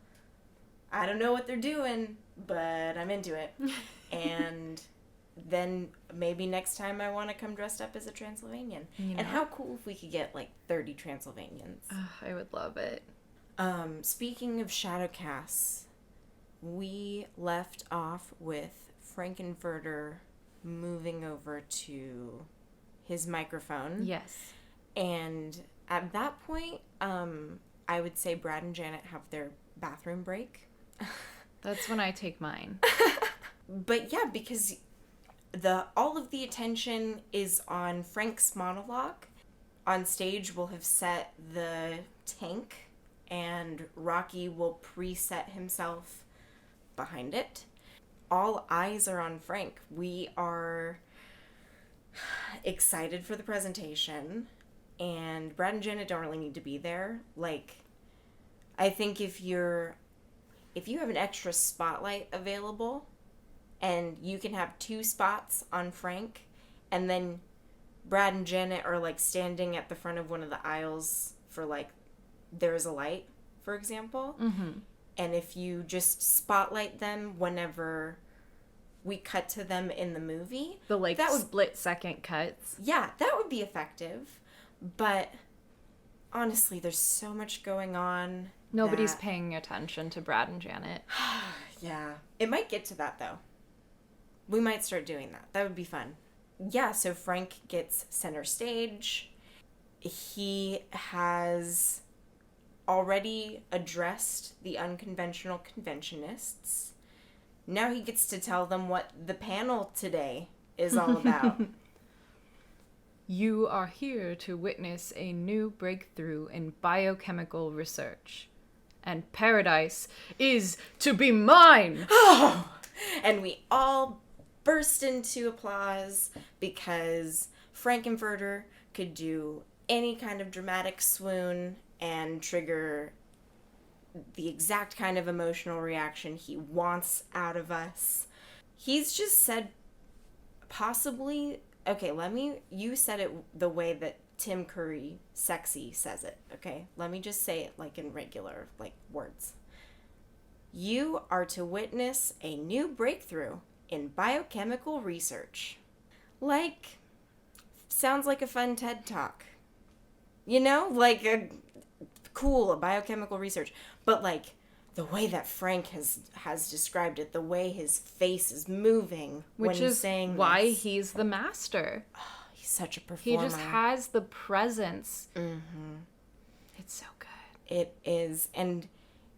I don't know what they're doing, but I'm into it. And then maybe next time I want to come dressed up as a Transylvanian. You know? And how cool if we could get like 30 Transylvanians. I would love it. Speaking of shadow casts, we left off with Frankenfurter moving over to his microphone. Yes. And at that point, I would say Brad and Janet have their bathroom break. That's when I take mine. But yeah, because all of the attention is on Frank's monologue. On stage, we'll have set the tank, and Rocky will preset himself behind it. All eyes are on Frank. We are excited for the presentation, and Brad and Janet don't really need to be there. Like, I think if you have an extra spotlight available, and you can have 2 spots on Frank, and then Brad and Janet are like standing at the front of one of the aisles for like there's a light, for example. And if you just spotlight them whenever we cut to them in the movie, The like that would, split second cuts. yeah, that would be effective. But honestly, there's so much going on. Nobody's paying attention to Brad and Janet. Yeah. It might get to that, though. We might start doing that. That would be fun. Yeah, so Frank gets center stage. He has already addressed the unconventional conventionists. Now he gets to tell them what the panel today is all about. You are here to witness a new breakthrough in biochemical research. And paradise is to be mine! And we all burst into applause because Frankenfurter could do any kind of dramatic swoon and trigger the exact kind of emotional reaction he wants out of us. He's just said possibly, okay, you said it the way that Tim Curry sexy says it, okay? Let me just say it like in regular like words. You are to witness a new breakthrough in biochemical research. Like, sounds like a fun TED Talk. You know? Like a biochemical research. But like the way that Frank has described it, the way his face is moving when he's saying why this. he's the master. Oh, he's such a performer. He just has the presence. Mm-hmm. It's so good. It is. And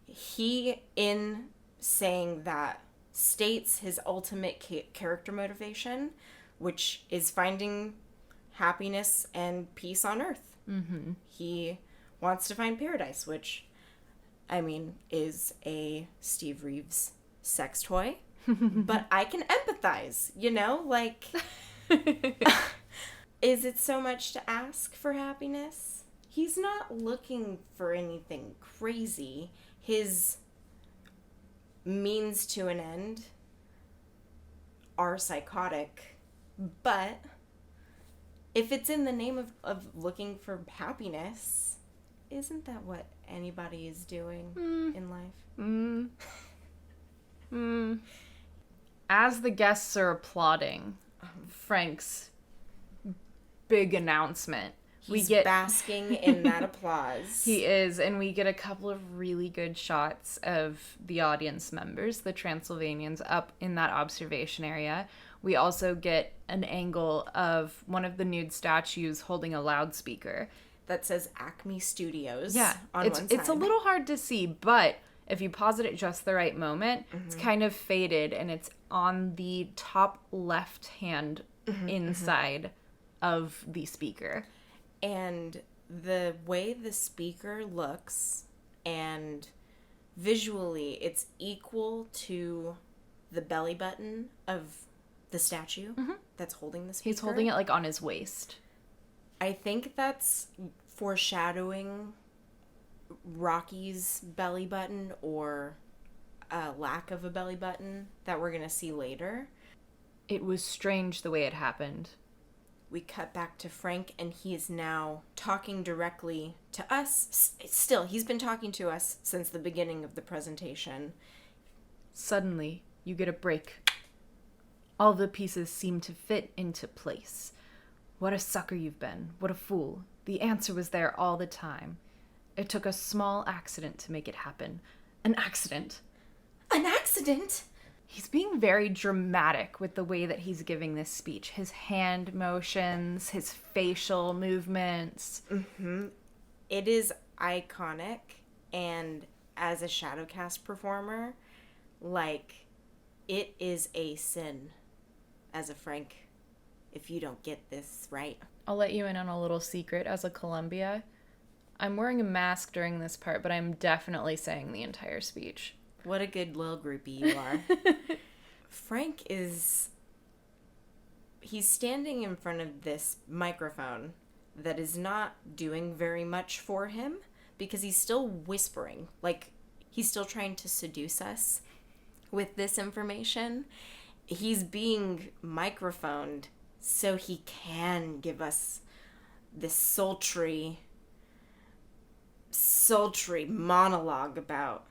he, in saying that, states his ultimate character motivation, which is finding happiness and peace on Earth. Mm-hmm. He wants to find paradise, which, I mean, is a Steve Reeves sex toy. But I can empathize, you know? Like, is it so much to ask for happiness? He's not looking for anything crazy. His means to an end are psychotic, but if it's in the name of looking for happiness, isn't that what anybody is doing in life? As the guests are applauding Frank's big announcement, He's basking in that applause. He is, and we get a couple of really good shots of the audience members, the Transylvanians, up in that observation area. We also get an angle of one of the nude statues holding a loudspeaker. That says Acme Studios. Yeah, on one side. It's a little hard to see, but if you pause it at just the right moment, it's kind of faded, and it's on the top left-hand inside of the speaker. And the way the speaker looks, and visually, it's equal to the belly button of the statue that's holding the speaker. He's holding it like on his waist. I think that's foreshadowing Rocky's belly button or a lack of a belly button that we're going to see later. It was strange the way it happened. We cut back to Frank, and he is now talking directly to us. Still, he's been talking to us since the beginning of the presentation. Suddenly, you get a break. All the pieces seem to fit into place. What a sucker you've been. What a fool. The answer was there all the time. It took a small accident to make it happen. An accident. An accident? He's being very dramatic with the way that he's giving this speech. His hand motions, his facial movements. It is iconic, and as a Shadowcast performer, like, it is a sin as a Frank if you don't get this right. I'll let you in on a little secret as a Columbia. I'm wearing a mask during this part, but I'm definitely saying the entire speech. What a good little groupie you are. Frank he's standing in front of this microphone that is not doing very much for him because he's still whispering. Like, he's still trying to seduce us with this information. He's being microphoned so he can give us this sultry monologue about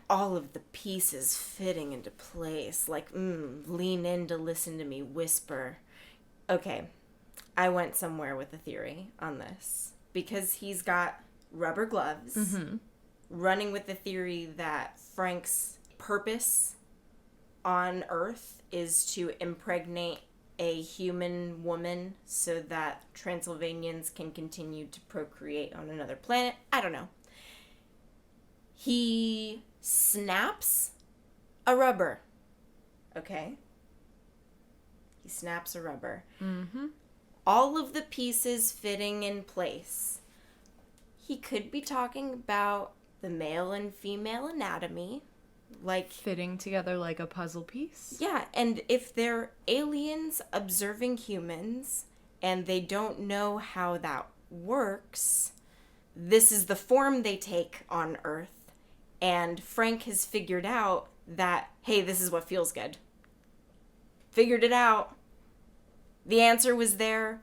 all of the pieces fitting into place. Like, lean in to listen to me whisper. Okay, I went somewhere with a theory on this. Because he's got rubber gloves, running with the theory that Frank's purpose on Earth is to impregnate a human woman so that Transylvanians can continue to procreate on another planet. I don't know. He snaps a rubber. Okay? He snaps a rubber. Mm-hmm. All of the pieces fitting in place. He could be talking about the male and female anatomy. Like, fitting together like a puzzle piece. yeah, and if they're aliens observing humans and they don't know how that works, this is the form they take on Earth. And Frank has figured out that, hey, this is what feels good. Figured it out. The answer was there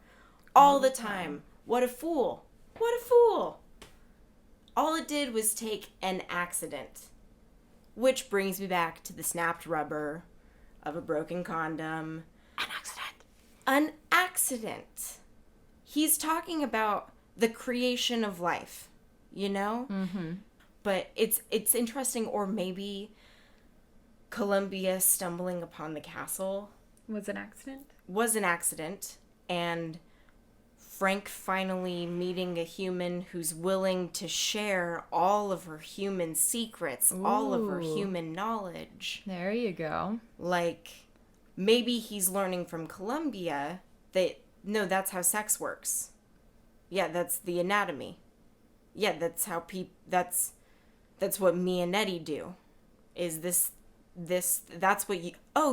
all the time. What a fool. What a fool. All it did was take an accident. Which brings me back to the snapped rubber of a broken condom. An accident. An accident. He's talking about the creation of life, you know? Mm-hmm. But it's interesting, or maybe Columbia stumbling upon the castle Was an accident? was an accident, and Frank finally meeting a human who's willing to share all of her human secrets, all of her human knowledge. There you go. Like, maybe he's learning from Columbia that, no, that's how sex works. Yeah, that's the anatomy. Yeah, that's how that's what me and Nettie do. Is that's what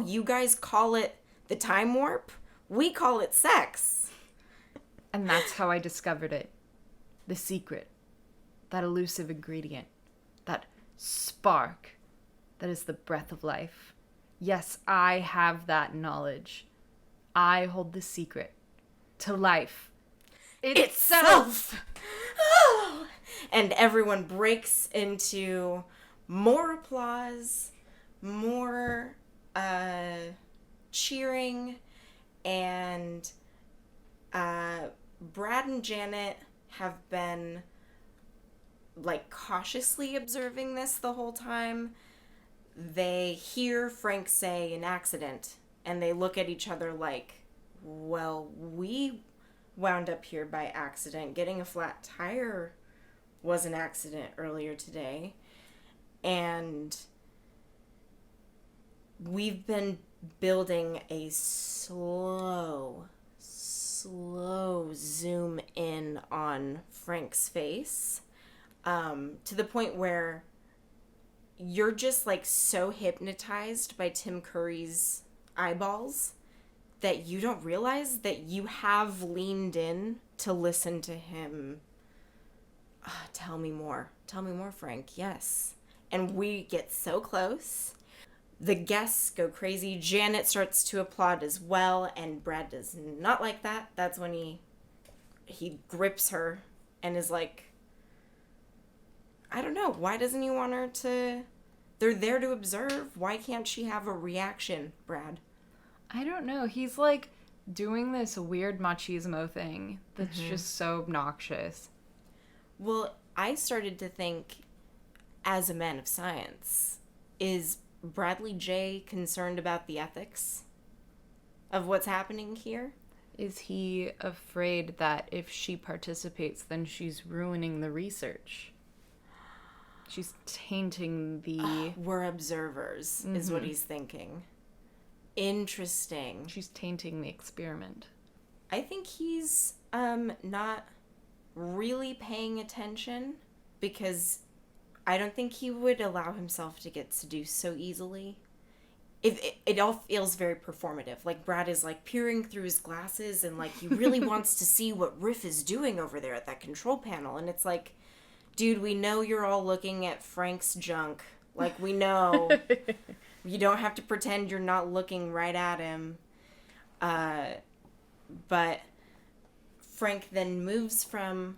you guys call it the time warp? We call it sex. And that's how I discovered it. The secret. That elusive ingredient. That spark. That is the breath of life. Yes, I have that knowledge. I hold the secret to life itself. Oh. And everyone breaks into more applause, more cheering, and Brad and Janet have been like cautiously observing this the whole time. They hear Frank say an accident, and they look at each other like, well, we wound up here by accident. Getting a flat tire was an accident earlier today. And we've been building a slow zoom in on Frank's face, to the point where you're just like so hypnotized by Tim Curry's eyeballs that you don't realize that you have leaned in to listen to him. Tell me more, Frank. Yes. And we get so close. The guests go crazy. Janet starts to applaud as well, and Brad does not like that. That's when he grips her and is like, I don't know, why doesn't he want her to... They're there to observe. Why can't she have a reaction, Brad? I don't know. He's like doing this weird machismo thing that's just so obnoxious. Well, I started to think, as a man of science, is Bradley J. concerned about the ethics of what's happening here? Is he afraid that if she participates, then she's ruining the research? She's tainting the... We're observers, is what he's thinking. Interesting. She's tainting the experiment. I think he's not really paying attention, because I don't think he would allow himself to get seduced so easily. It all feels very performative. Like, Brad is like peering through his glasses and like he really wants to see what Riff is doing over there at that control panel. And it's like, dude, we know you're all looking at Frank's junk. Like, we know. You don't have to pretend you're not looking right at him. But Frank then moves from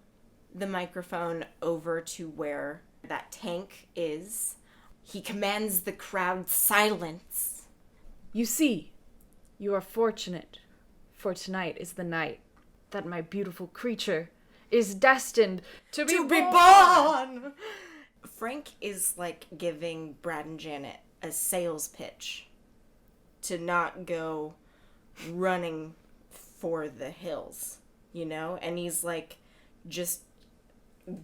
the microphone over to where that tank is. He commands the crowd silence. You see, you are fortunate, for tonight is the night that my beautiful creature is destined to be born. Frank is like giving Brad and Janet a sales pitch to not go running for the hills, you know? And he's like just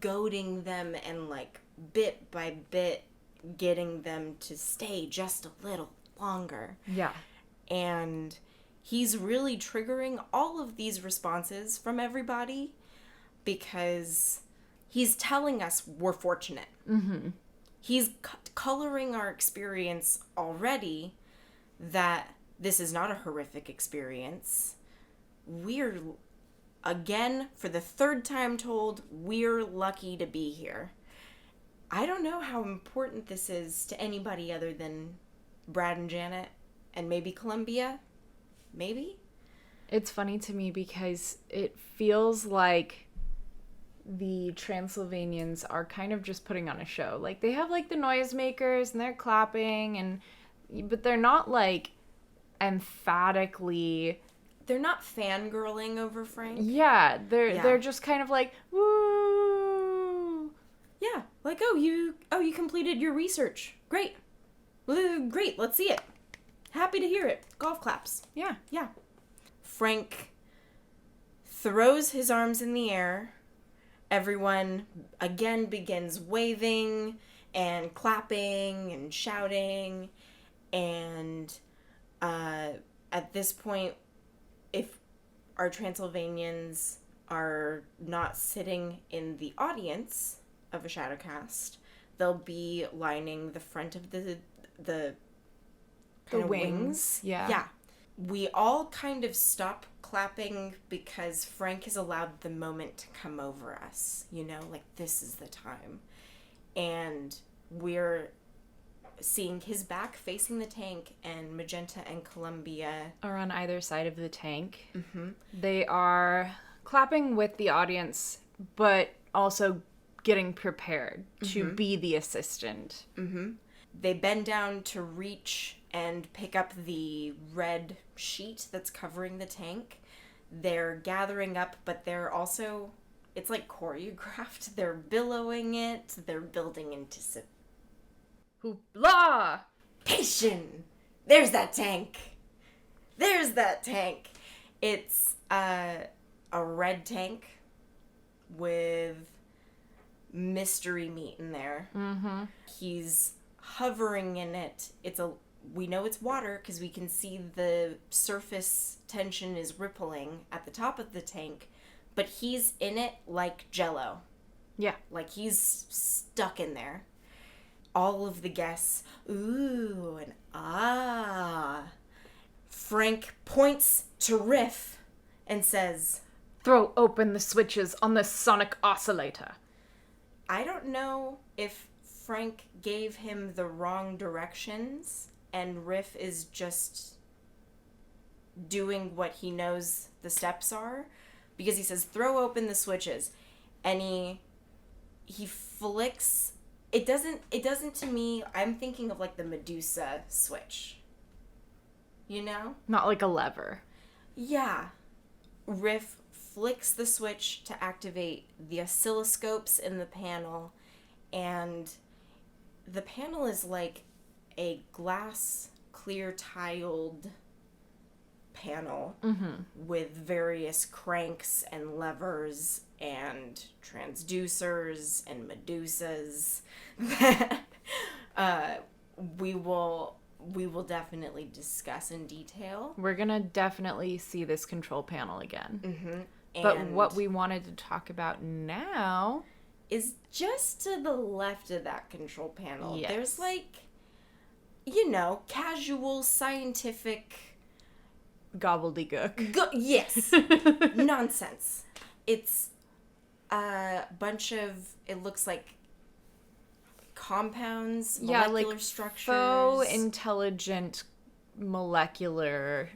goading them and like bit by bit getting them to stay just a little longer. Yeah. And he's really triggering all of these responses from everybody because he's telling us we're fortunate. Mm-hmm. He's coloring our experience already that this is not a horrific experience. We're, again, for the third time told, we're lucky to be here. I don't know how important this is to anybody other than Brad and Janet and maybe Columbia. Maybe? It's funny to me because it feels like the Transylvanians are kind of just putting on a show. Like, they have, like, the noisemakers and they're clapping, but they're not, like, emphatically... They're not fangirling over Frank. Yeah, they're just kind of like, woo! Yeah, like, oh, you completed your research. Great. Great, let's see it. Happy to hear it. Golf claps. Yeah. Yeah. Frank throws his arms in the air. Everyone again begins waving and clapping and shouting. And at this point, if our Transylvanians are not sitting in the audience of a Shadowcast, they'll be lining the front of the wings. Yeah. Yeah. We all kind of stop clapping because Frank has allowed the moment to come over us. You know, like, this is the time. And we're seeing his back facing the tank, and Magenta and Columbia are on either side of the tank. Mm-hmm. They are clapping with the audience, but also getting prepared to be the assistant. Mm-hmm. They bend down to reach and pick up the red sheet that's covering the tank. They're gathering up, but they're also, it's like choreographed. They're billowing it. They're building anticipation. Hoopla! There's that tank. There's that tank. It's a red tank with mystery meat in there. Mm-hmm. He's hovering in it. We know it's water because we can see the surface tension is rippling at the top of the tank, but he's in it like Jell-O. Yeah. Like, he's stuck in there. All of the guests, ooh and ah. Frank points to Riff and says, "Throw open the switches on the sonic oscillator." I don't know if Frank gave him the wrong directions and Riff is just doing what he knows the steps are, because he says, throw open the switches, and he flicks. It doesn't to me, I'm thinking of like the Medusa switch. You know? Not like a lever. Yeah. Riff flicks the switch to activate the oscilloscopes in the panel, and the panel is like a glass clear tiled panel with various cranks and levers and transducers and Medusas that we will definitely discuss in detail. We're gonna definitely see this control panel again. Mm-hmm. But what we wanted to talk about now is just to the left of that control panel. Yes. There's like, casual scientific gobbledygook. Yes. Nonsense. It's a bunch of, it looks like compounds, molecular like structures. faux intelligent molecular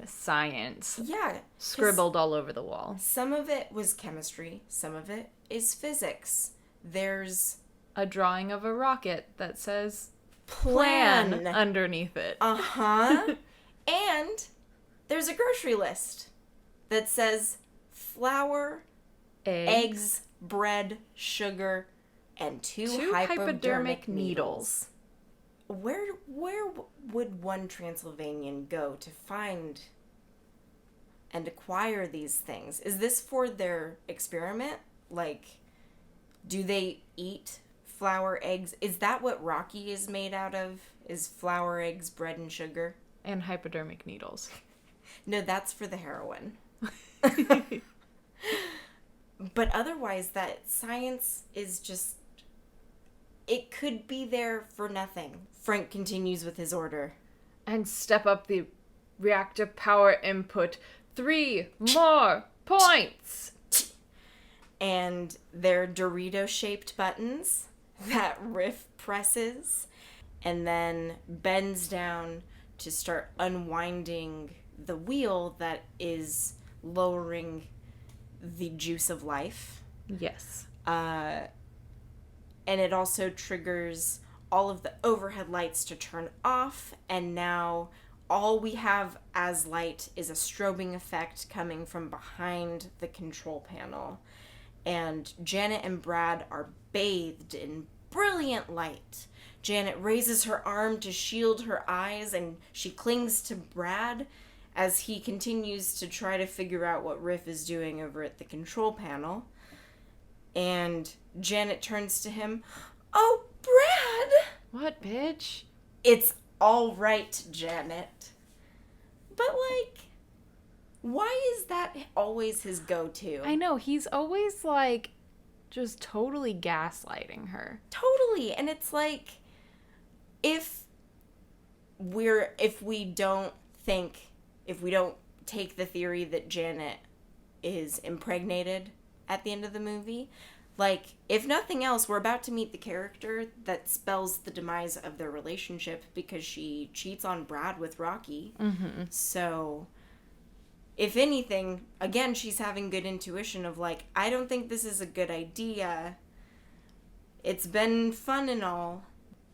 science Yeah. scribbled all over the wall. Some of it was chemistry. Some of it is physics. There's A drawing of a rocket that says plan. underneath it. Uh-huh. And there's a grocery list that says flour, eggs, bread, sugar, and two hypodermic needles. Where would one Transylvanian go to find and acquire these things? Is this for their experiment? Like, do they eat flour, eggs? Is that what Rocky is made out of? Is flour, eggs, bread, and sugar? And hypodermic needles. No, that's for the heroin. But otherwise, that science is just... It could be there for nothing. Frank continues with his order. And step up the reactor power input 3 more points. And they're Dorito-shaped buttons that Riff presses and then bends down to start unwinding the wheel that is lowering the juice of life. Yes. And it also triggers all of the overhead lights to turn off, and now all we have as light is a strobing effect coming from behind the control panel. And Janet and Brad are bathed in brilliant light. Janet raises her arm to shield her eyes, and she clings to Brad as he continues to try to figure out what Riff is doing over at the control panel. And Janet turns to him. "Oh, Brad!" What, bitch? "It's all right, Janet." But, like, why is that always his go-to? I know, he's always, like, just totally gaslighting her. Totally. And it's like, if we don't take the theory that Janet is impregnated at the end of the movie, like, if nothing else, we're about to meet the character that spells the demise of their relationship because she cheats on Brad with Rocky. Mm-hmm. So, if anything, again, she's having good intuition of, like, I don't think this is a good idea. It's been fun and all.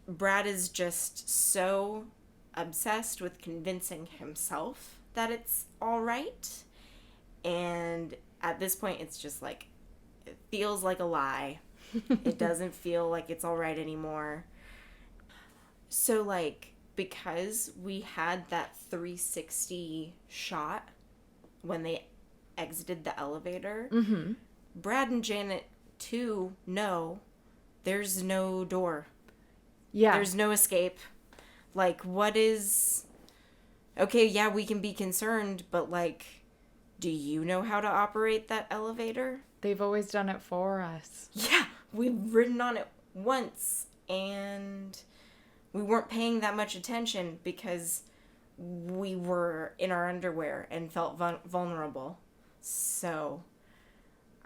Brad is just so obsessed with convincing himself that it's all right. And at this point, it's just like, it feels like a lie. It doesn't feel like it's all right anymore. So, like, because we had that 360 shot when they exited the elevator, Mm-hmm. Brad and Janet, too, know there's no door. Yeah. There's no escape. Like, what is... Okay, yeah, we can be concerned, but, like, do you know how to operate that elevator? They've always done it for us. Yeah, we've ridden on it once, and we weren't paying that much attention because we were in our underwear and felt vulnerable. So,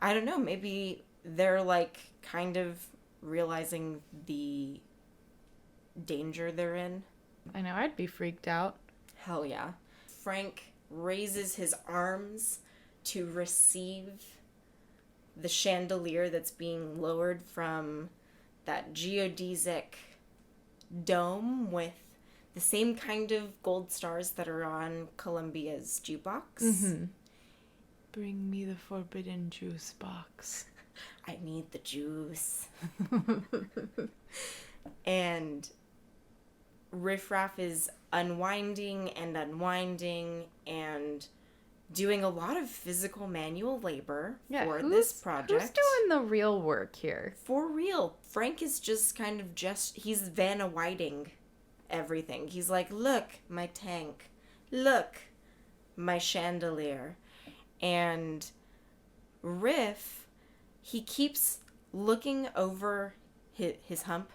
I don't know, maybe they're, like, kind of realizing the danger they're in. I know, I'd be freaked out. Hell yeah. Frank raises his arms to receive the chandelier that's being lowered from that geodesic dome with the same kind of gold stars that are on Columbia's jukebox. Mm-hmm. Bring me the forbidden juice box. I need the juice. And Riff Raff is unwinding and doing a lot of physical manual labor for this project. Who's doing the real work here? For real. Frank is just kind of he's Vanna Whiting everything. He's like, look, my tank. Look, my chandelier. And Riff, he keeps looking over his hump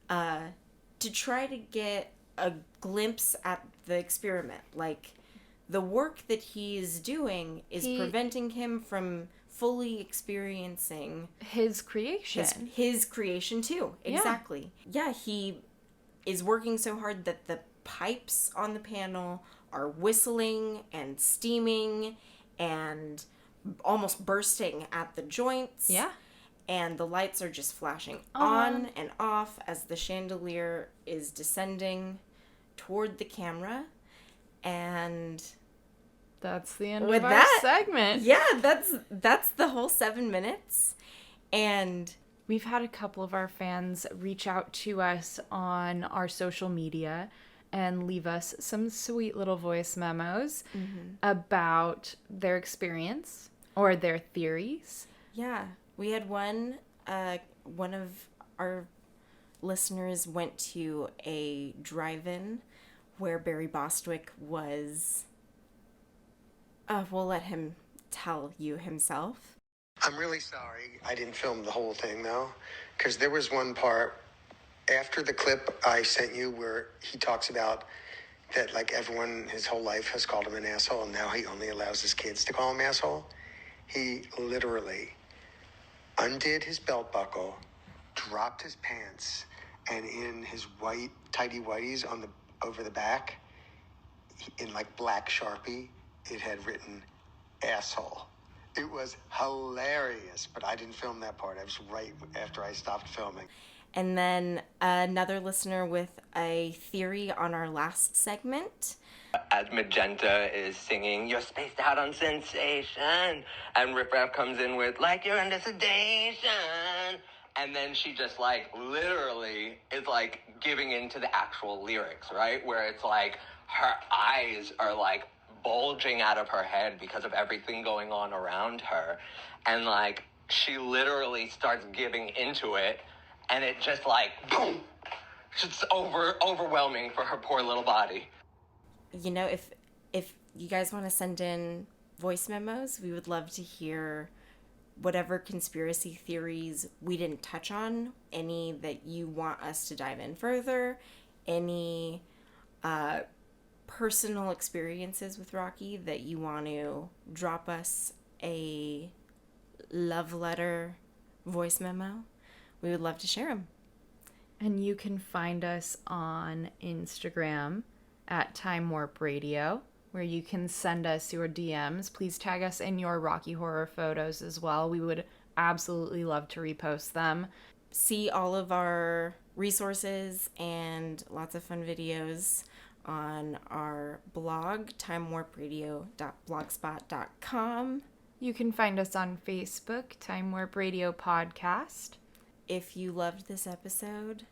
to try to get a glimpse at the experiment. Like, the work that he is doing is preventing him from fully experiencing his creation. His creation too. Exactly. Yeah, he is working so hard that the pipes on the panel are whistling and steaming and almost bursting at the joints. Yeah. And the lights are just flashing on and off as the chandelier is descending toward the camera. And that's the end with of our that segment. Yeah, that's the whole 7 minutes. And we've had a couple of our fans reach out to us on our social media and leave us some sweet little voice memos about their experience or their theories. Yeah, we had one of our listeners went to a drive-in where Barry Bostwick was. We'll let him tell you himself. I'm really sorry I didn't film the whole thing, though, because there was one part after the clip I sent you where he talks about that, like, everyone his whole life has called him an asshole, and now he only allows his kids to call him asshole. He literally undid his belt buckle, dropped his pants, and in his white tighty whities over the back, in like black Sharpie, it had written asshole. It was hilarious, but I didn't film that part. I was right after I stopped filming. And then another listener with a theory on our last segment. As Magenta is singing, "You're spaced out on sensation," and Rip Rap comes in with, "Like you're under sedation," and then she just, like, literally is, like, giving into the actual lyrics, right? Where it's, like, her eyes are, like, bulging out of her head because of everything going on around her, and, like, she literally starts giving into it, and it just, like, boom! It's overwhelming for her poor little body. You know, if you guys want to send in voice memos, we would love to hear whatever conspiracy theories we didn't touch on, any that you want us to dive in further, any personal experiences with Rocky that you want to drop us a love letter voice memo. We would love to share them. And you can find us on Instagram at Time Warp Radio, where you can send us your DMs. Please tag us in your Rocky Horror photos as well. We would absolutely love to repost them. See all of our resources and lots of fun videos on our blog, timewarpradio.blogspot.com. You can find us on Facebook, Time Warp Radio Podcast. If you loved this episode,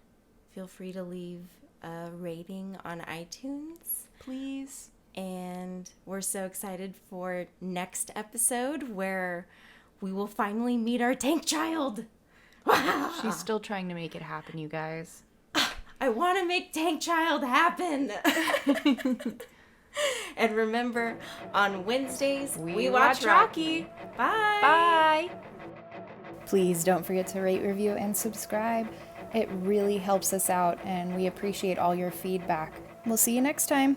feel free to leave a rating on iTunes, please. And we're so excited for next episode where we will finally meet our tank child. She's still trying to make it happen, you guys. I want to make Tank Child happen. And remember, on Wednesdays, we watch Rocky. Bye. Bye. Please don't forget to rate, review, and subscribe. It really helps us out, and we appreciate all your feedback. We'll see you next time.